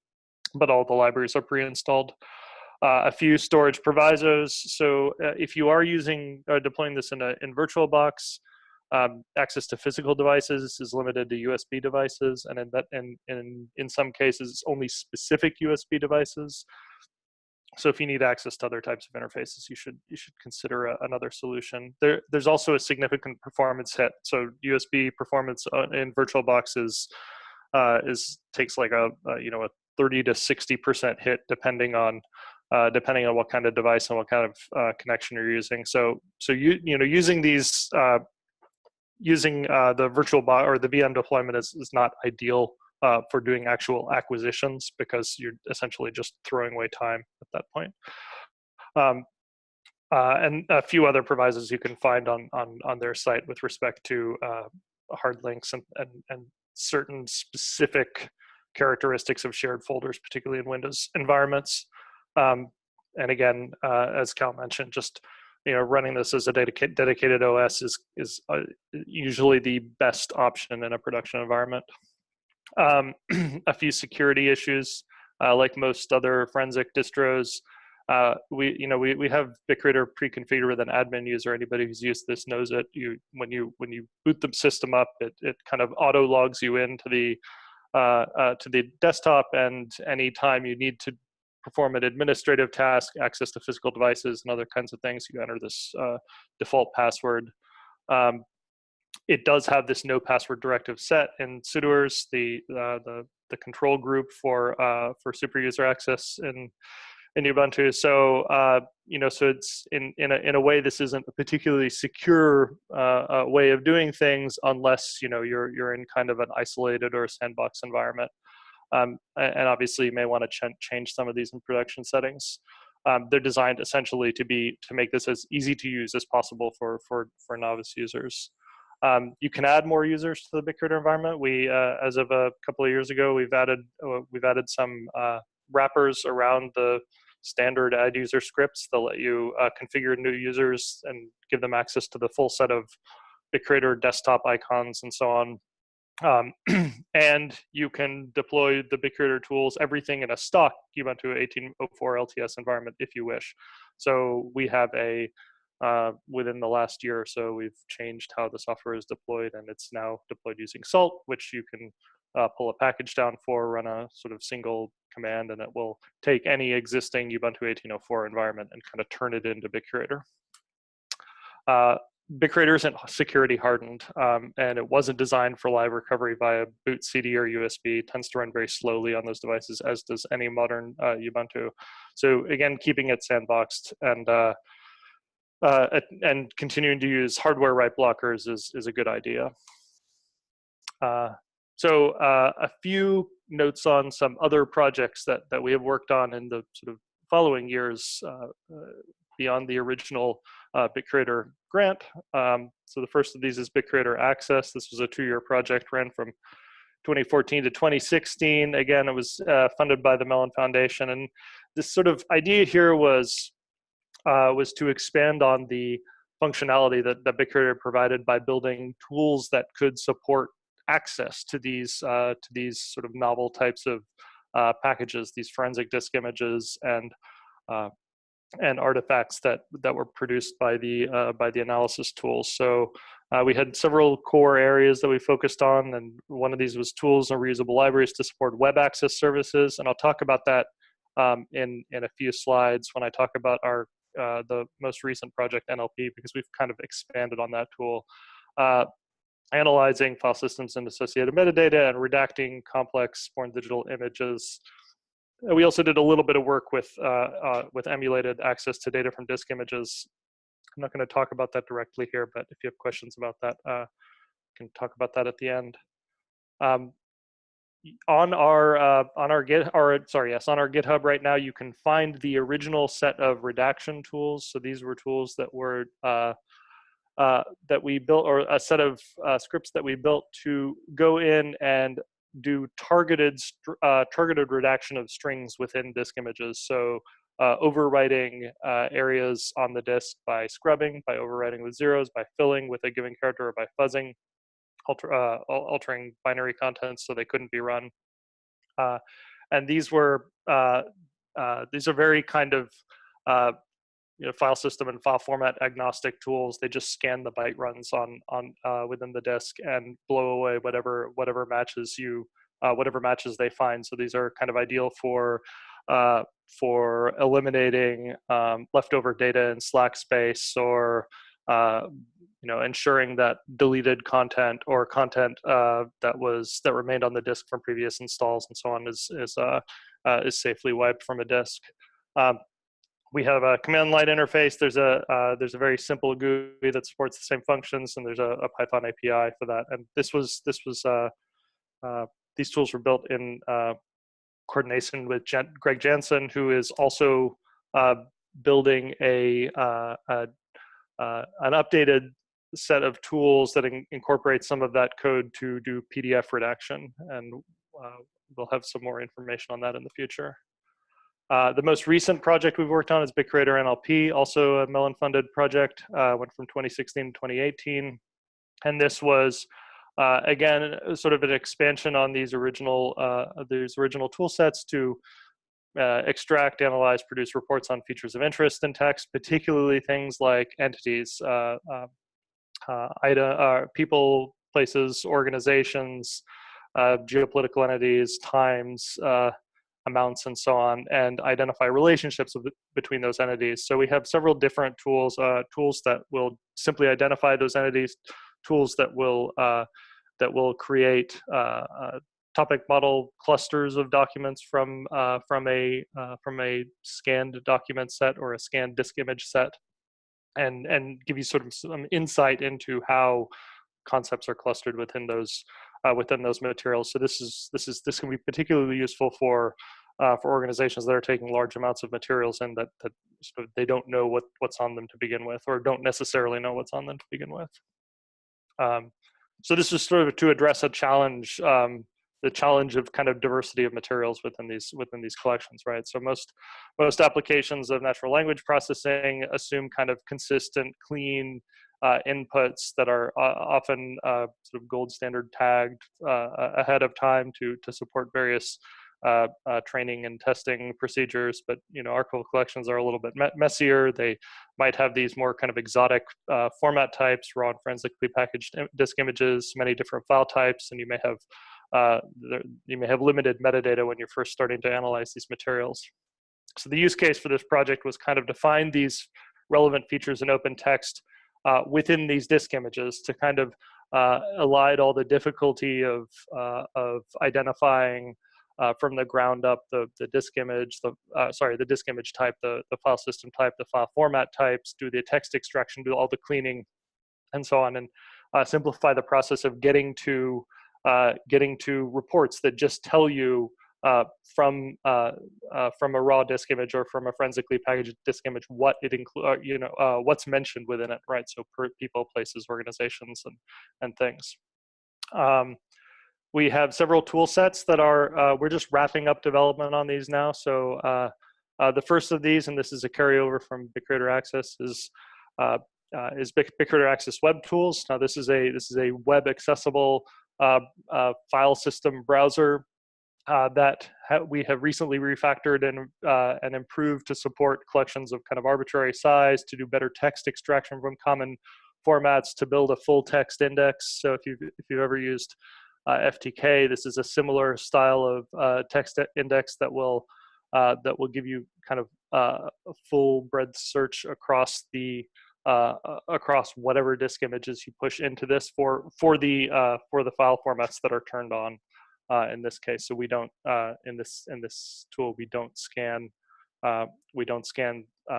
but all the libraries are pre-installed. A few storage provisos. So if you are deploying this in VirtualBox, access to physical devices is limited to USB devices, and in some cases only specific USB devices. So if you need access to other types of interfaces, you should consider another solution. There's also a significant performance hit. So USB performance in VirtualBox takes like a 30 to 60% hit depending on what kind of device and what kind of connection you're using. So using these. Using the VirtualBox or the VM deployment is not ideal for doing actual acquisitions, because you're essentially just throwing away time at that point. And a few other provisos you can find on their site with respect to hard links and certain specific characteristics of shared folders, particularly in Windows environments. And again, as Cal mentioned, just running this as a dedicated OS is usually the best option in a production environment. A few security issues, like most other forensic distros. We have BitCurator pre-configured with an admin user. Anybody who's used this knows it. When you boot the system up, it kind of auto logs you into the desktop, and anytime you need to perform an administrative task, access to physical devices and other kinds of things, you enter this default password. It does have this no password directive set in sudoers, the control group for super user access in Ubuntu. So so it's in a way, this isn't a particularly secure way of doing things unless you're in kind of an isolated or a sandbox environment. And obviously you may want to change some of these in production settings. They're designed essentially to make this as easy to use as possible for novice users. You can add more users to the BitCurator environment. We, as of a couple of years ago, we've added some wrappers around the standard add user scripts that let you configure new users and give them access to the full set of BitCurator desktop icons and so on. And you can deploy the BitCurator tools, everything in a stock Ubuntu 18.04 LTS environment if you wish. So we have a within the last year or so, we've changed how the software is deployed, and it's now deployed using Salt, which you can pull a package down for, run a sort of single command, and it will take any existing Ubuntu 18.04 environment and kind of turn it into BitCurator. BitCurator isn't security hardened, and it wasn't designed for live recovery via boot CD or USB. It tends to run very slowly on those devices, as does any modern Ubuntu. So again, keeping it sandboxed and continuing to use hardware write blockers is a good idea. So a few notes on some other projects that we have worked on in the sort of following years beyond the original BitCurator grant. So the first of these is BitCurator Access. This was a 2-year project, ran from 2014 to 2016. Again, it was funded by the Mellon Foundation, and this sort of idea here was to expand on the functionality that BitCurator provided by building tools that could support access to these sort of novel types of packages, these forensic disk images and artifacts that were produced by the analysis tools. So we had several core areas that we focused on, and one of these was tools and reusable libraries to support web access services, and I'll talk about that in a few slides when I talk about our the most recent project NLP, because we've kind of expanded on that tool. Analyzing file systems and associated metadata and redacting complex foreign digital images. We also did a little bit of work with emulated access to data from disk images. I'm not going to talk about that directly here, but if you have questions about that, I can talk about that at the end. On our GitHub right now, you can find the original set of redaction tools. So these were tools that were that we built, or a set of scripts that we built to go in and do targeted redaction of strings within disk images. So overwriting areas on the disk by scrubbing, by overwriting with zeros, by filling with a given character, or by fuzzing, altering binary contents so they couldn't be run. And these are very kind of file system and file format agnostic tools. They just scan the byte runs on within the disk and blow away whatever matches they find. So these are kind of ideal for eliminating leftover data in slack space, or ensuring that deleted content or content that remained on the disk from previous installs and so on is safely wiped from a disk. We have a command line interface. There's a very simple GUI that supports the same functions, and there's a Python API for that. And these tools were built in coordination with Greg Jansen, who is also building an updated set of tools that incorporate some of that code to do PDF redaction. And we'll have some more information on that in the future. The most recent project we've worked on is BitCurator NLP, also a Mellon-funded project, went from 2016 to 2018. And this was, again, sort of an expansion on these original tool sets to extract, analyze, produce reports on features of interest in text, particularly things like entities, people, places, organizations, geopolitical entities, times, amounts, and so on, and identify relationships between those entities. So we have several different tools, tools that will simply identify those entities, tools that will create topic model clusters of documents from a scanned document set or a scanned disk image set, and give you sort of some insight into how concepts are clustered within those materials. So this can be particularly useful for organizations that are taking large amounts of materials and that sort of they don't know what's on them to begin with, or don't necessarily know what's on them to begin with. So this is sort of to address a challenge, the challenge of kind of diversity of materials within these collections, right? So most applications of natural language processing assume kind of consistent, clean inputs that are often sort of gold standard tagged ahead of time to support various training and testing procedures, but archival collections are a little bit messier. They might have these more kind of exotic format types, raw and forensically packaged disk images, many different file types, and you may have limited metadata when you're first starting to analyze these materials. So the use case for this project was kind of to find these relevant features in open text within these disk images to kind of elide all the difficulty of identifying from the ground up the disk image, the disk image type, the file system type, the file format types, do the text extraction, do all the cleaning, and so on, and simplify the process of getting to reports that just tell you from a raw disk image or from a forensically packaged disk image what it includes, what's mentioned within it, right? So per people, places, organizations, and things. We have several tool sets that are, we're just wrapping up development on these now. So the first of these, and this is a carryover from BitCurator Access, is BitCurator Access Webtools. Now this is a web accessible file system browser that we have recently refactored and improved to support collections of kind of arbitrary size, to do better text extraction from common formats, to build a full text index. So if you've ever used FTK, this is a similar style of text index that will give you kind of a full breadth search across the across whatever disk images you push into this for the file formats that are turned on in this case. So we don't in this tool we don't scan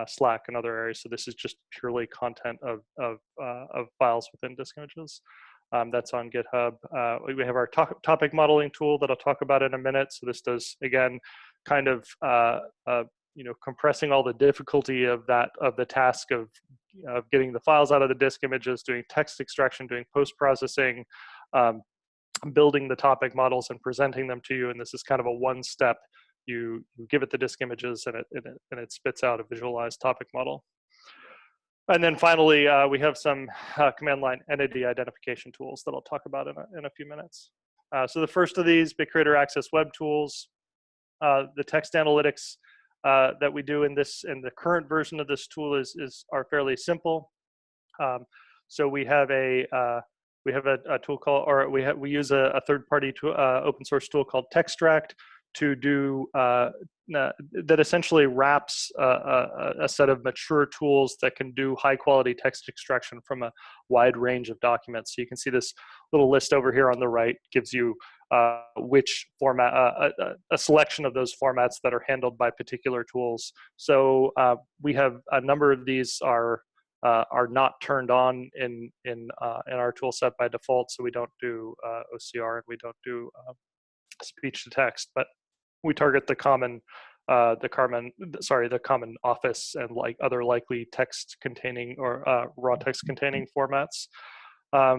Slack and other areas. So this is just purely content of files within disk images. That's on GitHub. We have our topic modeling tool that I'll talk about in a minute. So this does, again, kind of compressing all the difficulty of the task of getting the files out of the disk images, doing text extraction, doing post-processing, building the topic models and presenting them to you. And this is kind of a one-step. You give it the disk images and it spits out a visualized topic model. And then finally, we have some command line entity identification tools that I'll talk about in a few minutes. So the first of these, BitCurator Access Webtools, the text analytics that we do in the current version of this tool are fairly simple. So we have a tool called, or we use a third-party open source tool called Textract to do that essentially wraps a set of mature tools that can do high-quality text extraction from a wide range of documents. So you can see this little list over here on the right gives you which format, a selection of those formats that are handled by particular tools. So we have a number of these are not turned on in our tool set by default. So we don't do OCR and we don't do speech to text, but we target the common office and like other likely text containing or raw text containing formats.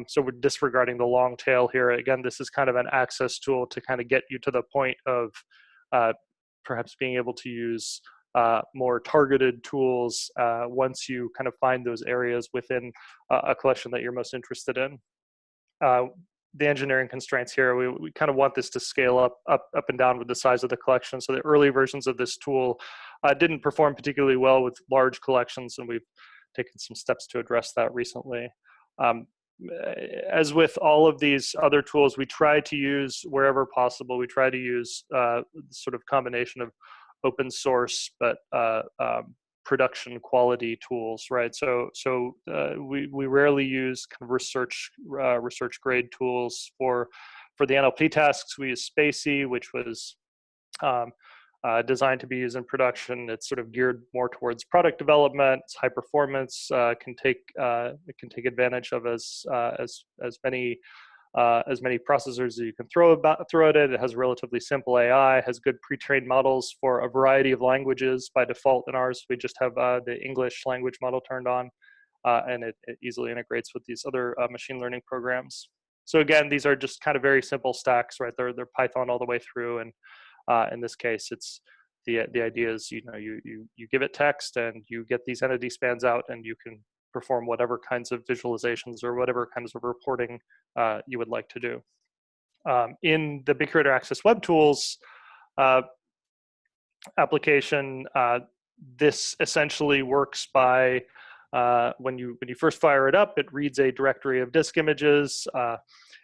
So we're disregarding the long tail here. Again, this is kind of an access tool to kind of get you to the point of perhaps being able to use more targeted tools once you kind of find those areas within a collection that you're most interested in. The engineering constraints here, we kind of want this to scale up and down with the size of the collection. So the early versions of this tool didn't perform particularly well with large collections, and we've taken some steps to address that recently. As with all of these other tools, we try to use, wherever possible, we try to use sort of combination of open source but production quality tools, right? So we rarely use kind of research grade tools for the NLP tasks. We use Spacey, which was designed to be used in production. It's sort of geared more towards product development. It's high performance. It can take advantage of as many processors as you can throw at it. It has relatively simple AI, has good pre-trained models for a variety of languages. By default in ours, we just have the English language model turned on, and it easily integrates with these other machine learning programs. So again, these are just kind of very simple stacks, right? They're Python all the way through, and in this case, it's the idea is you give it text and you get these entity spans out, and you can perform whatever kinds of visualizations or whatever kinds of reporting you would like to do. In the BitCurator Access Webtools, application, this essentially works by when you first fire it up, it reads a directory of disk images.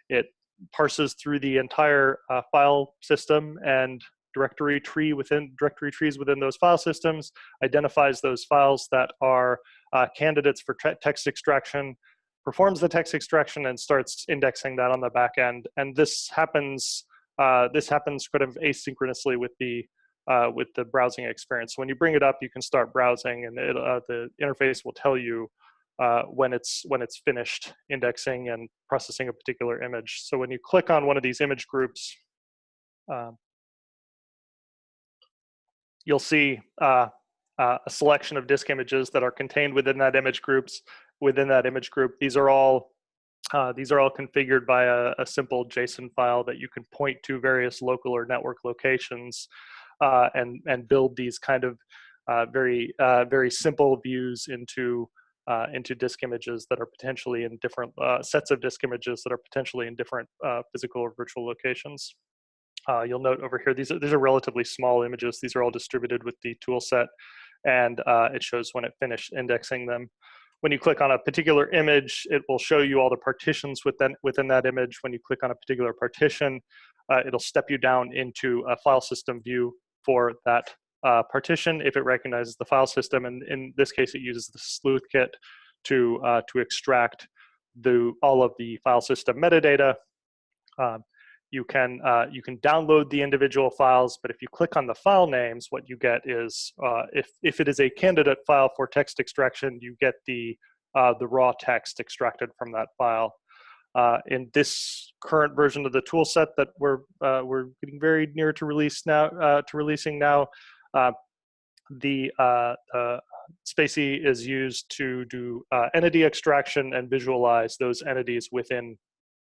It parses through the entire file system and directory trees within those file systems, identifies those files that are candidates for text extraction, performs the text extraction, and starts indexing that on the back end. And this happens kind of asynchronously with the browsing experience. So when you bring it up, you can start browsing, and the interface will tell you when it's finished indexing and processing a particular image. So when you click on one of these image groups, you'll see a selection of disk images that are contained within that image group. These are all configured by a simple JSON file that you can point to various local or network locations and build these kind of very simple views into disk images that are potentially in different sets of disk images that are potentially in different physical or virtual locations. You'll note over here, these are relatively small images. These are all distributed with the tool set, and it shows when it finished indexing them. When you click on a particular image, it will show you all the partitions within that image. When you click on a particular partition, it'll step you down into a file system view for that partition if it recognizes the file system. And in this case, it uses the sleuth kit to extract all of the file system metadata. You can download the individual files, but if you click on the file names, what you get is if it is a candidate file for text extraction, you get the raw text extracted from that file. In this current version of the tool set that we're getting very near to releasing now, the Spacie is used to do entity extraction and visualize those entities within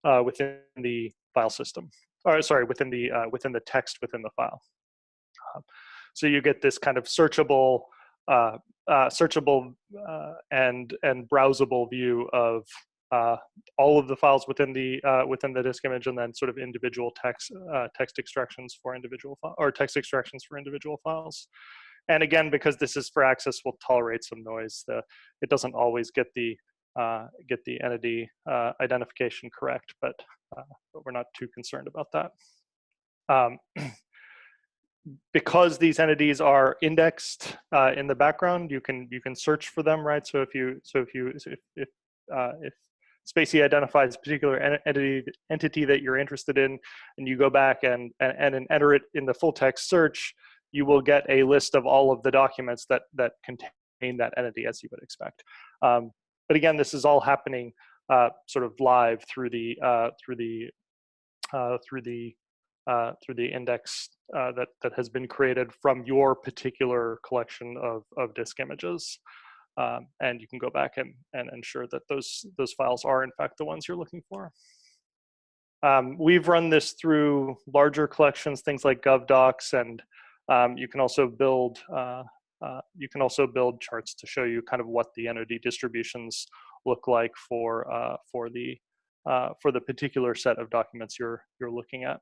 the file system, or sorry, within the text within the file. So you get this kind of searchable and browsable view of all of the files within the disk image, and then sort of individual text extractions for individual text extractions for individual files. And again, because this is for access, we'll tolerate some noise. It doesn't always get the entity identification correct, but we're not too concerned about that. Because these entities are indexed in the background, you can search for them, right? So if Spacie identifies a particular entity that you're interested in, and you go back and enter it in the full text search, you will get a list of all of the documents that contain that entity, as you would expect. But again, this is all happening sort of live through the index that has been created from your particular collection of disk images. And you can go back and ensure that those files are in fact the ones you're looking for. We've run this through larger collections, things like GovDocs, and you can also build charts to show you kind of what the entity distributions look like for the particular set of documents you're looking at.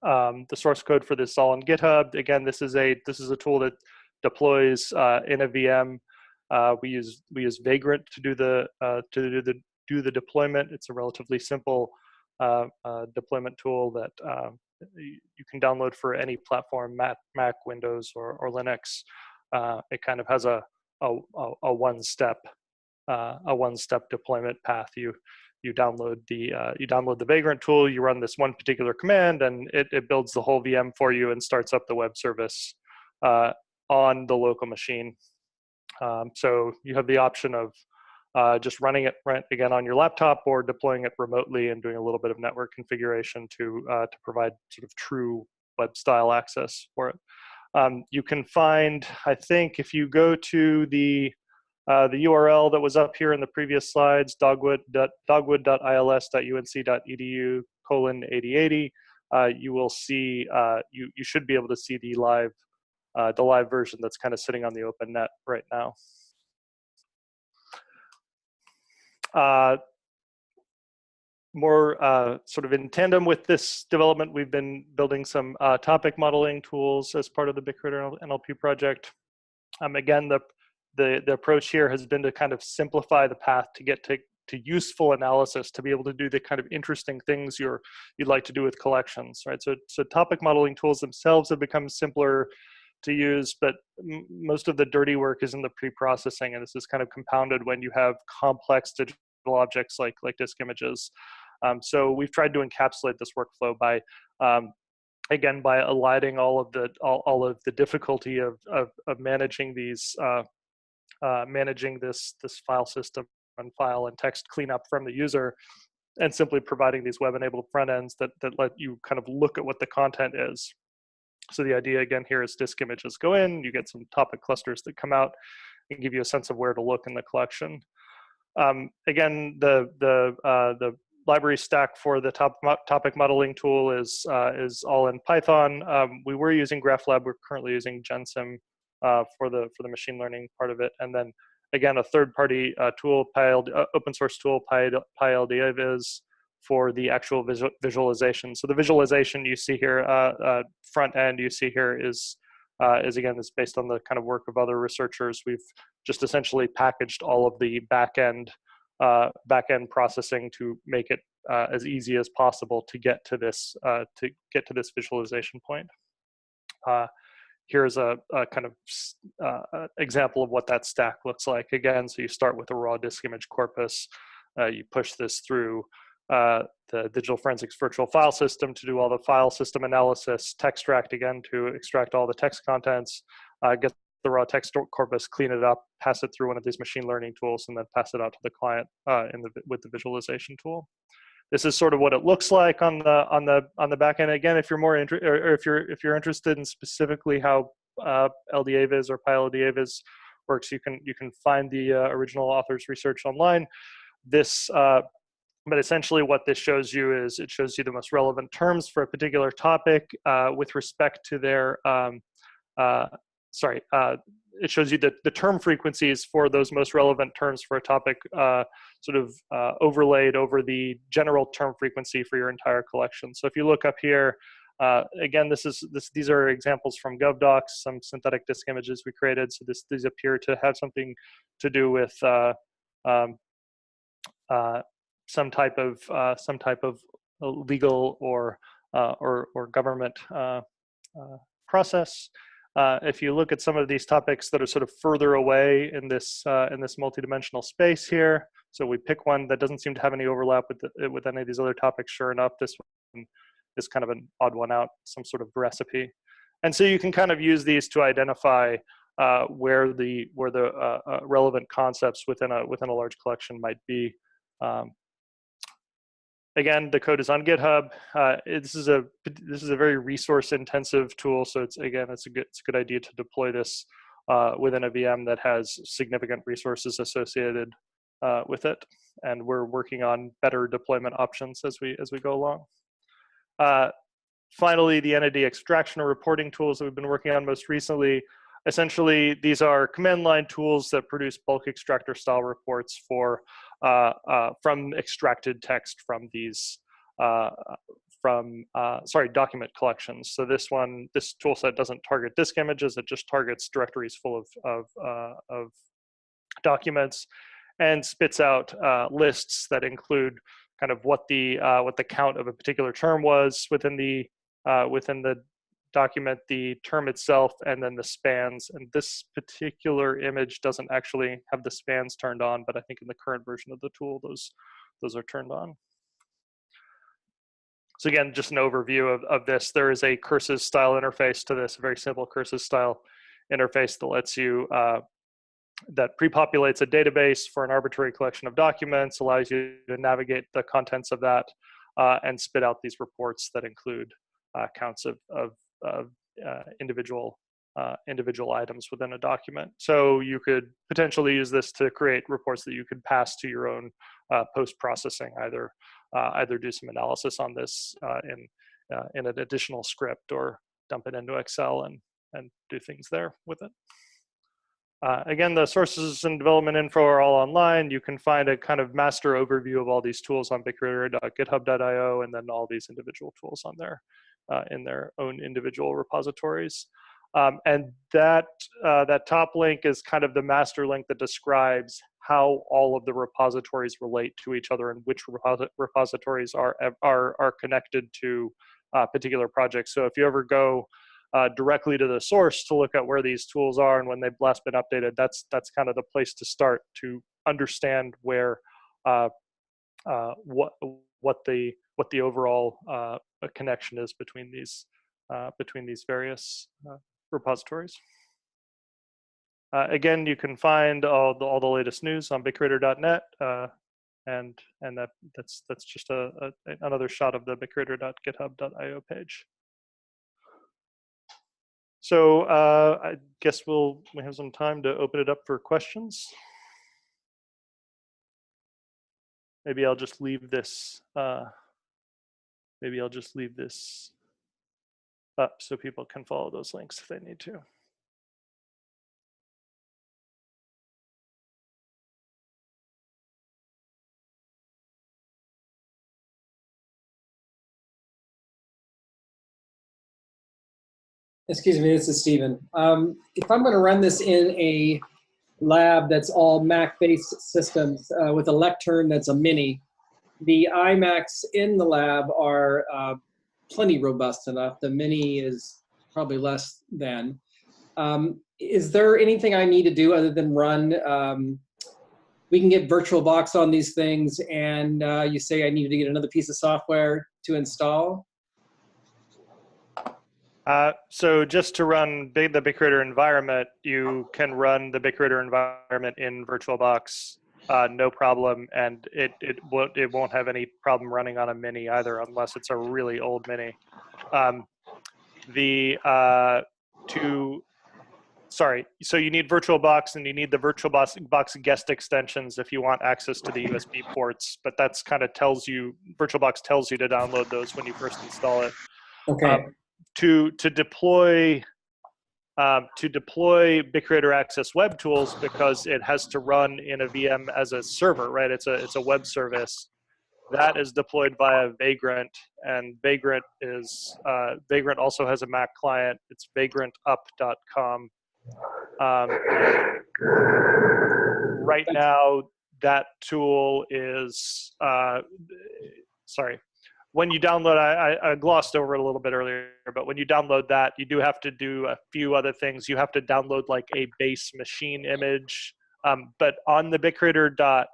The source code for this is all on GitHub. Again, this is a tool that deploys in a VM. We use Vagrant to do the deployment. It's a relatively simple deployment tool that you can download for any platform, Mac, Windows, or Linux. It kind of has a one-step deployment path. You download the Vagrant tool, you run this one particular command, and it builds the whole VM for you and starts up the web service on the local machine. So you have the option of just running it again on your laptop, or deploying it remotely and doing a little bit of network configuration to provide sort of true web style access for it. You can find, I think, if you go to the URL that was up here in the previous slides, dogwood.ils.unc.edu/8080, you will see, you should be able to see the live version that's kind of sitting on the open net right now. more sort of in tandem with this development, we've been building some topic modeling tools as part of the BitCurator NLP project. Again, the approach here has been to kind of simplify the path to get to useful analysis, to be able to do the kind of interesting things you'd like to do with collections, right? So topic modeling tools themselves have become simpler to use, but most of the dirty work is in the pre-processing, and this is kind of compounded when you have complex digital objects like disk images. So we've tried to encapsulate this workflow by again, by aligning all of the difficulty of managing these managing this file system and file and text cleanup from the user, and simply providing these web-enabled front ends that let you kind of look at what the content is. So the idea again here is disk images go in, you get some topic clusters that come out and give you a sense of where to look in the collection. Again, the library stack for the topic modeling tool is all in Python. We were using GraphLab. We're currently using gentm for the machine learning part of it. And then again, a third-party tool, open source tool, PyLDAviz, for the actual visualization. So the visualization you see here, front end you see here is again, is based on the kind of work of other researchers. We've just essentially packaged all of the back-end processing to make it as easy as possible to get to this visualization point. Here's a kind of example of what that stack looks like. Again, so you start with a raw disk image corpus. You push this through the digital forensics virtual file system to do all the file system analysis, textract again to extract all the text contents, get the raw text corpus, clean it up, pass it through one of these machine learning tools, and then pass it out to the client with the visualization tool. This is sort of what it looks like on the back end. Again, if you're more if you're interested in specifically how LDAviz or PyLDAviz works, you can find the original author's research online. But essentially what this shows you is it shows you the most relevant terms for a particular topic with respect to their it shows you the term frequencies for those most relevant terms for a topic sort of overlaid over the general term frequency for your entire collection. So if you look up here, again, these are examples from GovDocs, some synthetic disk images we created. So these appear to have something to do with some type of legal or government process. If you look at some of these topics that are sort of further away in this multidimensional space here, so we pick one that doesn't seem to have any overlap with any of these other topics. Sure enough, this one is kind of an odd one out, some sort of recipe, and so you can kind of use these to identify where the relevant concepts within a large collection might be. Again, the code is on GitHub. This is a very resource-intensive tool, so it's a good idea to deploy this within a VM that has significant resources associated with it. And we're working on better deployment options as we go along. Finally, the entity extraction or reporting tools that we've been working on most recently. Essentially, these are command line tools that produce bulk extractor style reports for from extracted text from these document collections. So this tool set doesn't target disk images; it just targets directories full of documents, and spits out lists that include kind of what the count of a particular term was within the document, the term itself, and then the spans. And this particular image doesn't actually have the spans turned on, but I think in the current version of the tool, those are turned on. So again, just an overview of this. There is a curses style interface to this, a very simple curses style interface that lets you, that pre-populates a database for an arbitrary collection of documents, allows you to navigate the contents of that, and spit out these reports that include counts of individual items within a document. So you could potentially use this to create reports that you could pass to your own post-processing, either do some analysis on this in an additional script, or dump it into Excel and do things there with it. Again, the sources and development info are all online. You can find a kind of master overview of all these tools on bitcurator.github.io, and then all these individual tools on there in their own individual repositories. And that top link is kind of the master link that describes how all of the repositories relate to each other and which repositories are connected to particular projects. So if you ever go directly to the source to look at where these tools are and when they've last been updated, that's kind of the place to start to understand where what the overall connection is between these various repositories. Again, you can find all the latest news on bitcurator.net, and that's just another shot of the bitcurator.github.io page. So I guess we have some time to open it up for questions. Maybe I'll just leave this. Maybe I'll just leave this up so people can follow those links if they need to. Excuse me, this is Stephen. If I'm going to run this in a lab that's all Mac-based systems with a lectern that's a mini, the iMacs in the lab are plenty robust enough. The mini is probably less than. Is there anything I need to do other than run? We can get VirtualBox on these things, and you say I needed to get another piece of software to install? So just to run the BitCurator environment, you can run the BitCurator environment in VirtualBox, no problem, and it won't have any problem running on a mini either, unless it's a really old mini. So you need VirtualBox, and you need the VirtualBox guest extensions if you want access to the USB ports, but that's kind of VirtualBox tells you to download those when you first install it. Okay. To deploy BitCurator Access Webtools, because it has to run in a VM as a server, right? It's a web service that is deployed via Vagrant, and Vagrant also has a Mac client. It's vagrantup.com. Right now, that tool is when you download, I glossed over it a little bit earlier, but when you download that, you do have to do a few other things. You have to download like a base machine image, but on the on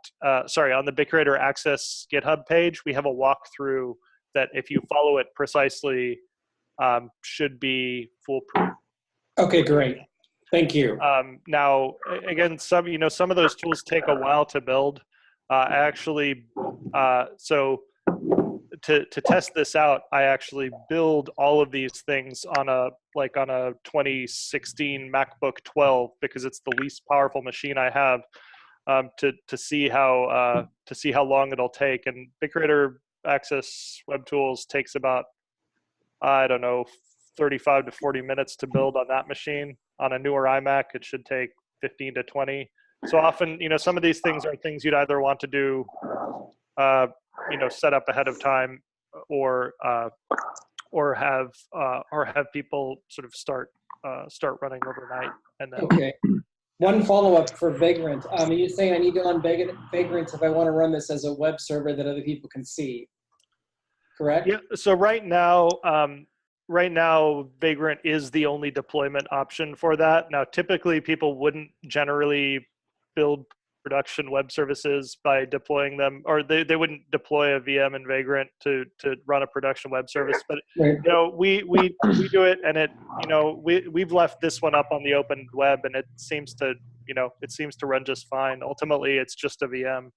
the BitCurator Access GitHub page, we have a walkthrough that, if you follow it precisely, should be foolproof. Okay, great. Thank you. Now, again, some of those tools take a while to build. To test this out, I actually build all of these things on a 2016 MacBook 12, because it's the least powerful machine I have, to see how long it'll take. And BitCurator Access Webtools takes about, I don't know, 35 to 40 minutes to build on that machine. On a newer iMac, it should take 15 to 20. So often, some of these things are things you'd either want to do set up ahead of time, or have people sort of start running overnight, and then. Okay. One follow-up for Vagrant. You're saying I need to run Vagrant if I want to run this as a web server that other people can see, correct? Yeah. So right now, Vagrant is the only deployment option for that. Now, typically, people wouldn't generally build production web services by deploying them, or they wouldn't deploy a VM in Vagrant to run a production web service. But Right. we do it, and we've left this one up on the open web, and it seems to run just fine. Ultimately, it's just a VM.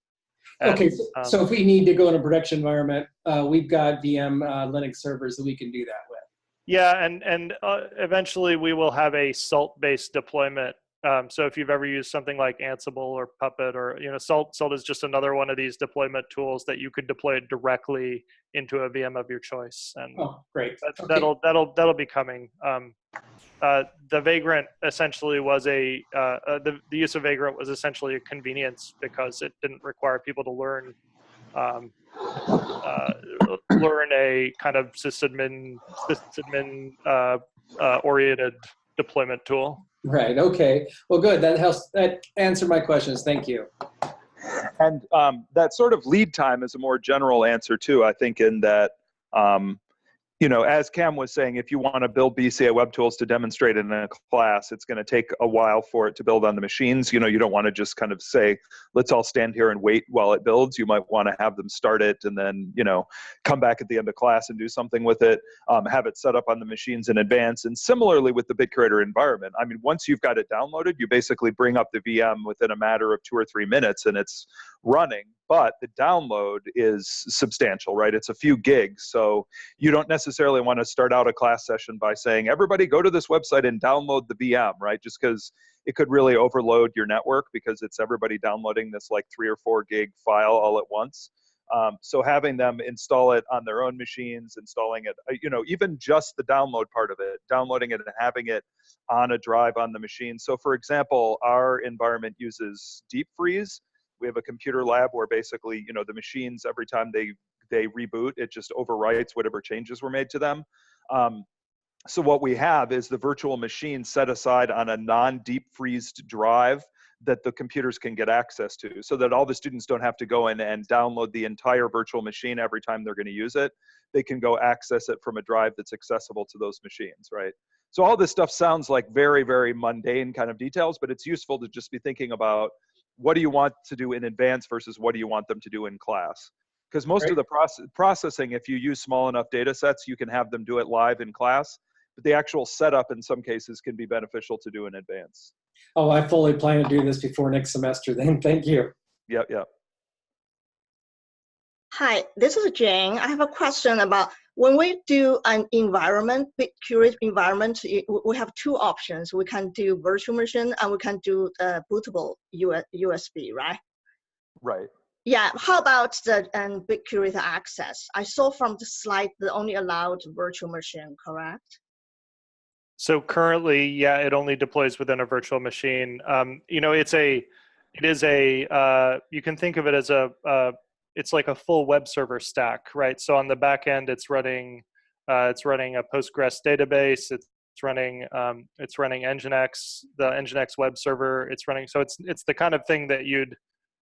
And, okay, so if we need to go in a production environment, we've got VM Linux servers that we can do that with. Yeah, and eventually we will have a salt-based deployment So if you've ever used something like Ansible or Puppet, or Salt is just another one of these deployment tools that you could deploy directly into a VM of your choice, and great. That'll be coming. The Vagrant essentially was the use of Vagrant was essentially a convenience because it didn't require people to learn a kind of sysadmin oriented deployment tool. Right. Okay. Well, good. That helps. That answered my questions. Thank you. And that sort of lead time is a more general answer too, I think, in that, as Cam was saying, if you want to build BCA Webtools to demonstrate in a class, it's going to take a while for it to build on the machines. You don't want to just kind of say, let's all stand here and wait while it builds. You might want to have them start it and then, come back at the end of class and do something with it, have it set up on the machines in advance. And similarly with the BitCurator environment, I mean, once you've got it downloaded, you basically bring up the VM within a matter of 2 or 3 minutes and it's running. But the download is substantial, right? It's a few gigs. So you don't necessarily want to start out a class session by saying, everybody go to this website and download the VM, right? Just because it could really overload your network because it's everybody downloading this like 3 or 4 gig file all at once. So having them install it on their own machines, installing it, even just the download part of it, downloading it and having it on a drive on the machine. So for example, our environment uses deep freeze. We have a computer lab where basically, the machines, every time they reboot, it just overwrites whatever changes were made to them. So what we have is the virtual machine set aside on a non-deep freezed drive that the computers can get access to, so that all the students don't have to go in and download the entire virtual machine every time they're going to use it. They can go access it from a drive that's accessible to those machines, right? So all this stuff sounds like very, very mundane kind of details, but it's useful to just be thinking about, what do you want to do in advance versus what do you want them to do in class? Because most of the processing, if you use small enough data sets, you can have them do it live in class. But the actual setup in some cases can be beneficial to do in advance. Oh, I fully plan to do this before next semester then. Thank you. Yep. Hi, this is Jane. I have a question about when we do an environment, BitCurator environment, we have 2 options. We can do virtual machine and we can do bootable USB, right? Right. Yeah, how about the BitCurator Access? I saw from the slide that only allowed virtual machine, correct? So currently, yeah, it only deploys within a virtual machine. You can think of it as it's like a full web server stack, right? So on the back end, it's running a Postgres database. It's running Nginx, the Nginx web server. It's running, so it's the kind of thing that you'd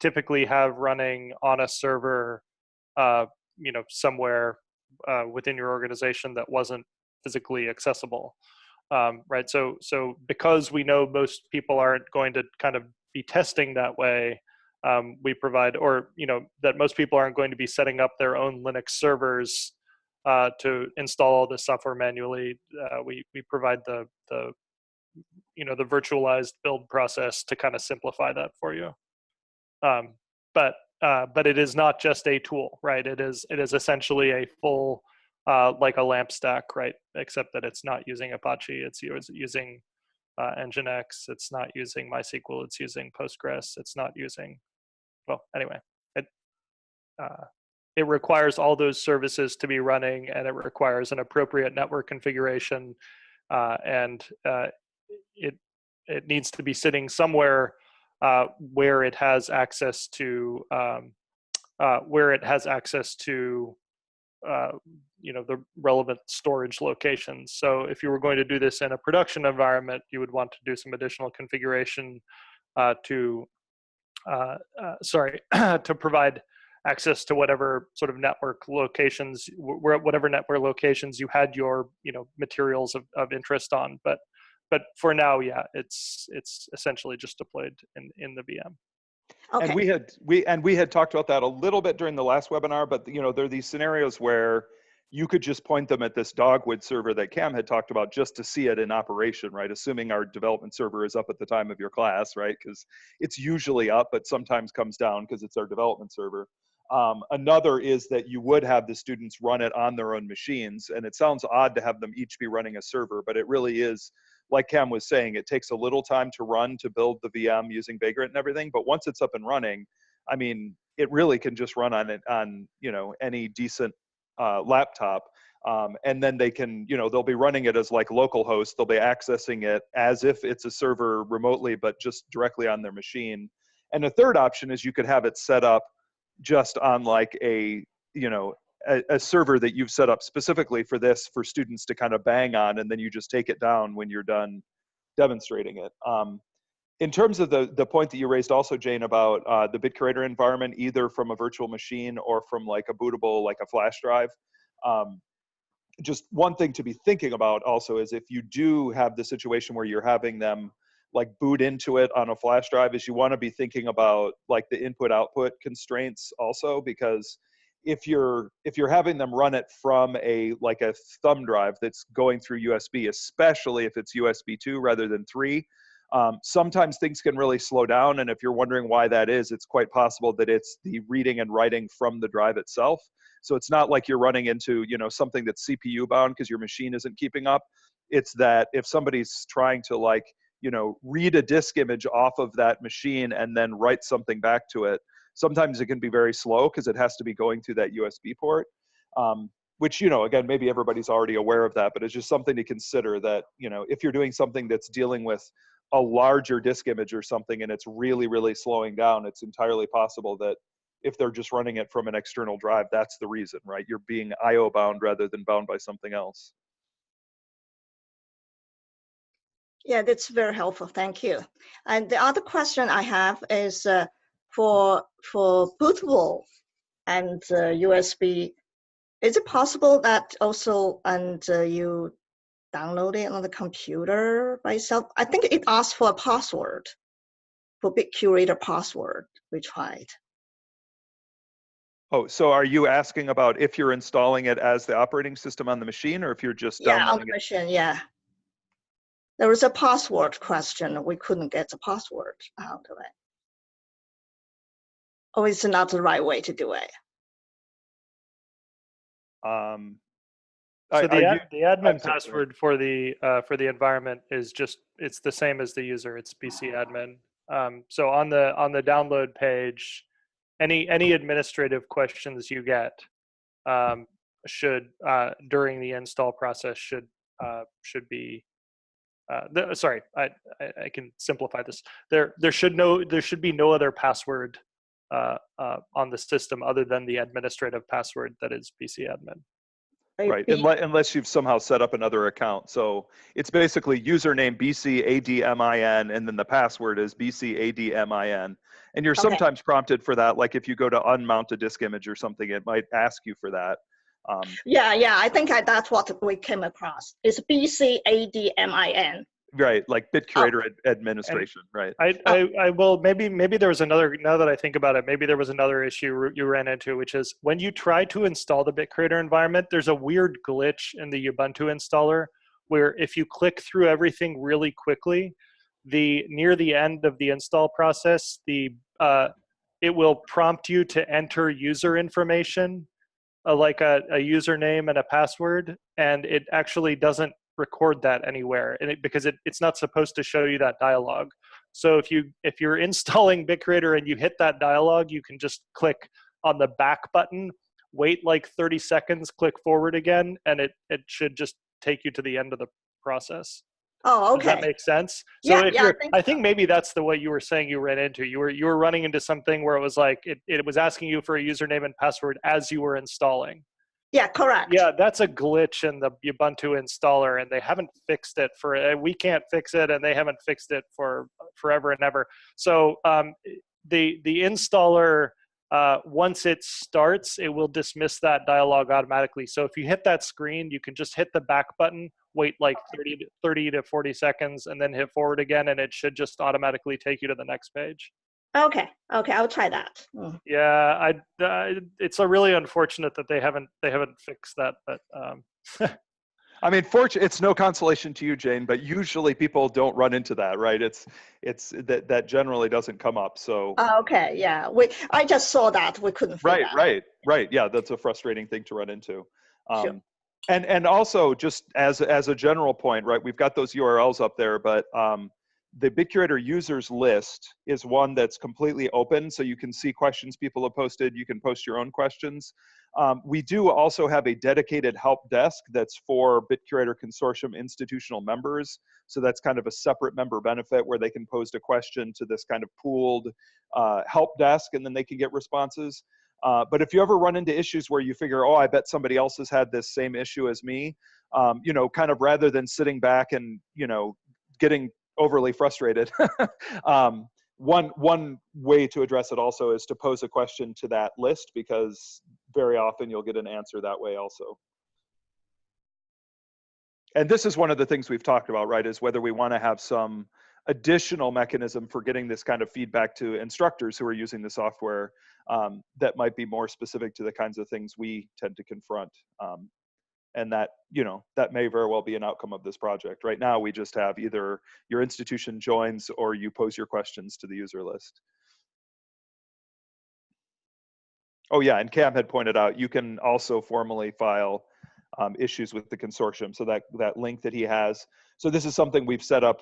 typically have running on a server, somewhere within your organization that wasn't physically accessible, right? So because we know most people aren't going to kind of be testing that way, we provide, or that most people aren't going to be setting up their own Linux servers to install all this software manually. We provide the virtualized build process to kind of simplify that for you. But it is not just a tool, right? It is essentially a full like a LAMP stack, right? Except that it's not using Apache. It's using Nginx. It's not using MySQL. It's using Postgres. It's not using, well, anyway, it requires all those services to be running, and it requires an appropriate network configuration, and it needs to be sitting somewhere where it has access to the relevant storage locations. So if you were going to do this in a production environment, you would want to do some additional configuration to provide access to whatever sort of network locations, whatever network locations you had your materials of interest on. But for now, yeah, it's essentially just deployed in the VM. Okay. And we had talked about that a little bit during the last webinar, but there are these scenarios where you could just point them at this Dogwood server that Cam had talked about just to see it in operation, right? Assuming our development server is up at the time of your class, right? Because it's usually up, but sometimes comes down because it's our development server. Another is that you would have the students run it on their own machines, and it sounds odd to have them each be running a server, but it really is like Cam was saying, it takes a little time to run to build the VM using Vagrant and everything. But once it's up and running, I mean, it really can just run on you know, any decent laptop. And then they can, you know, they'll be running it as like localhost. They'll be accessing it as if it's a server remotely, but just directly on their machine. And the third option is you could have it set up just on like a, you know, a server that you've set up specifically for this, for students to kind of bang on, and then you just take it down when you're done demonstrating it. In terms of the point that you raised also, Jane, about the BitCurator environment, either from a virtual machine or from like a bootable, like a flash drive, just one thing to be thinking about also is if you do have the situation where you're having them like boot into it on a flash drive, is you want to be thinking about like the input output constraints also, because if you're having them run it from a thumb drive that's going through USB, especially if it's USB 2 rather than 3, sometimes things can really slow down. And if you're wondering why that is, it's quite possible that it's the reading and writing from the drive itself. So it's not like you're running into, you know, something that's CPU bound because your machine isn't keeping up. It's that if somebody's trying to like, you know, read a disk image off of that machine and then write something back to it, sometimes it can be very slow because it has to be going through that USB port, which, you know, again, maybe everybody's already aware of that, but it's just something to consider that, you know, if you're doing something that's dealing with a larger disk image or something and it's really, really slowing down, it's entirely possible that if they're just running it from an external drive, that's the reason, right? You're being IO bound rather than bound by something else. Yeah, that's very helpful. Thank you. And the other question I have is for bootable and USB, is it possible that also you download it on the computer by itself? I think it asks for a password, for BitCurator password. We tried. Oh, so are you asking about if you're installing it as the operating system on the machine, or if you're just downloading on the machine, yeah. There was a password question. We couldn't get the password out of it. Or it's not the right way to do it. So the admin password for the environment is just, it's the same as the user. It's BC admin. So on the download page, any administrative questions you get should during the install process should be. Sorry, I can simplify this. There should be no other password on the system other than the administrative password that is BC admin. Right, unless you've somehow set up another account. So it's basically username BCADMIN, and then the password is BCADMIN. And you're sometimes prompted for that, like if you go to unmount a disk image or something, it might ask you for that. Yeah, I think that's what we came across. It's BCADMIN. Right, like BitCurator administration, right? I will, maybe there was another, now that I think about it, maybe there was another issue you ran into, which is when you try to install the BitCurator environment, there's a weird glitch in the Ubuntu installer where if you click through everything really quickly, near the end of the install process, it will prompt you to enter user information, like a username and a password, and it actually doesn't record that anywhere, and because it's not supposed to show you that dialog. So if you're installing BitCurator and you hit that dialog, you can just click on the back button, wait like 30 seconds, click forward again, and it should just take you to the end of the process. Oh, okay. Does that make sense? Yeah, So I think maybe that's the what you were saying you ran into. You were running into something where it was like it was asking you for a username and password as you were installing. Yeah, correct. Yeah, that's a glitch in the Ubuntu installer, and they haven't fixed it we can't fix it, and they haven't fixed it for forever and ever. So the installer, once it starts, it will dismiss that dialog automatically. So if you hit that screen, you can just hit the back button, wait like 30 to 40 seconds, and then hit forward again, and it should just automatically take you to the next page. Okay, I'll try that. Yeah, it's a really unfortunate that they haven't fixed that, but I mean, it's no consolation to you, Jane, but usually people don't run into that, right? It's that generally doesn't come up. So okay, yeah, I just saw that we couldn't figure right. Yeah, that's a frustrating thing to run into. Sure. And also, just as a general point, right, we've got those URLs up there, but the BitCurator users list is one that's completely open, so you can see questions people have posted. You can post your own questions. We do also have a dedicated help desk that's for BitCurator Consortium institutional members. So that's kind of a separate member benefit where they can post a question to this kind of pooled help desk, and then they can get responses. But if you ever run into issues where you figure, oh, I bet somebody else has had this same issue as me, you know, kind of rather than sitting back and, you know, getting overly frustrated, one way to address it also is to pose a question to that list, because very often you'll get an answer that way also. And this is one of the things we've talked about, right, is whether we want to have some additional mechanism for getting this kind of feedback to instructors who are using the software that might be more specific to the kinds of things we tend to confront. And that, you know, that may very well be an outcome of this project. Right now, we just have either your institution joins or you pose your questions to the user list. Oh yeah, and Cam had pointed out, you can also formally file issues with the consortium. So that link that he has. So this is something we've set up,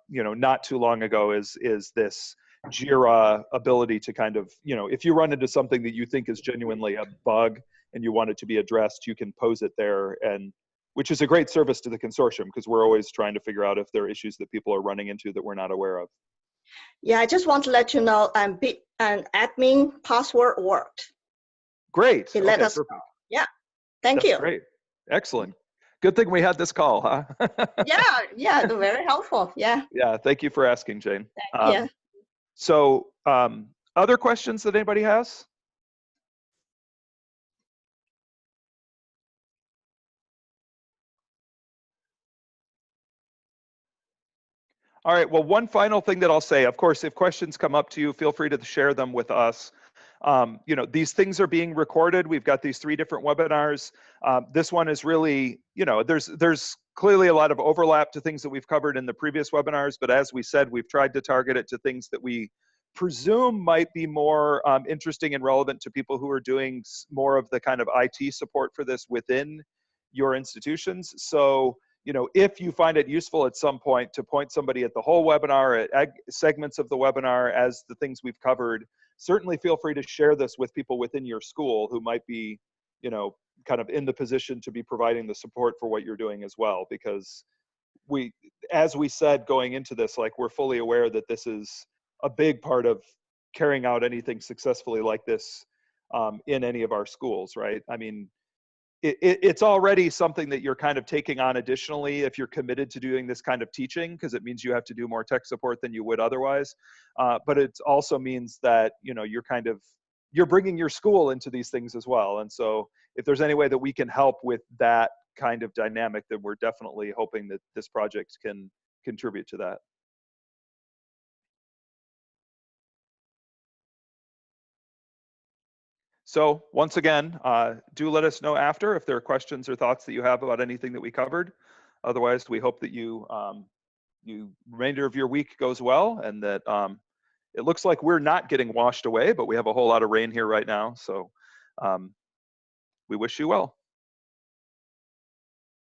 you know, not too long ago, is this JIRA ability to kind of, you know, if you run into something that you think is genuinely a bug and you want it to be addressed, you can pose it there, and which is a great service to the consortium, because we're always trying to figure out if there are issues that people are running into that we're not aware of. Yeah, I just want to let you know, admin password worked. Great. It let us perfect. know. Yeah, thank That's you. Great. Excellent. Good thing we had this call, huh? yeah, they're very helpful. Yeah. Yeah, thank you for asking, Jane. Yeah. So other questions that anybody has? All right, well, one final thing that I'll say, of course, if questions come up to you, feel free to share them with us. You know, these things are being recorded. We've got these 3 different webinars. This one is really, you know, there's clearly a lot of overlap to things that we've covered in the previous webinars, but as we said, we've tried to target it to things that we presume might be more interesting and relevant to people who are doing more of the kind of IT support for this within your institutions. So, you know, if you find it useful at some point to point somebody at the whole webinar, at segments of the webinar as the things we've covered, certainly feel free to share this with people within your school who might be, you know, kind of in the position to be providing the support for what you're doing as well. Because we, as we said going into this, like, we're fully aware that this is a big part of carrying out anything successfully like this in any of our schools, right? I mean, it's already something that you're kind of taking on additionally if you're committed to doing this kind of teaching, because it means you have to do more tech support than you would otherwise. But it also means that, you know, you're bringing your school into these things as well. And so if there's any way that we can help with that kind of dynamic, then we're definitely hoping that this project can contribute to that. So once again, do let us know after if there are questions or thoughts that you have about anything that we covered. Otherwise, we hope that you remainder of your week goes well, and that it looks like we're not getting washed away, but we have a whole lot of rain here right now. So we wish you well.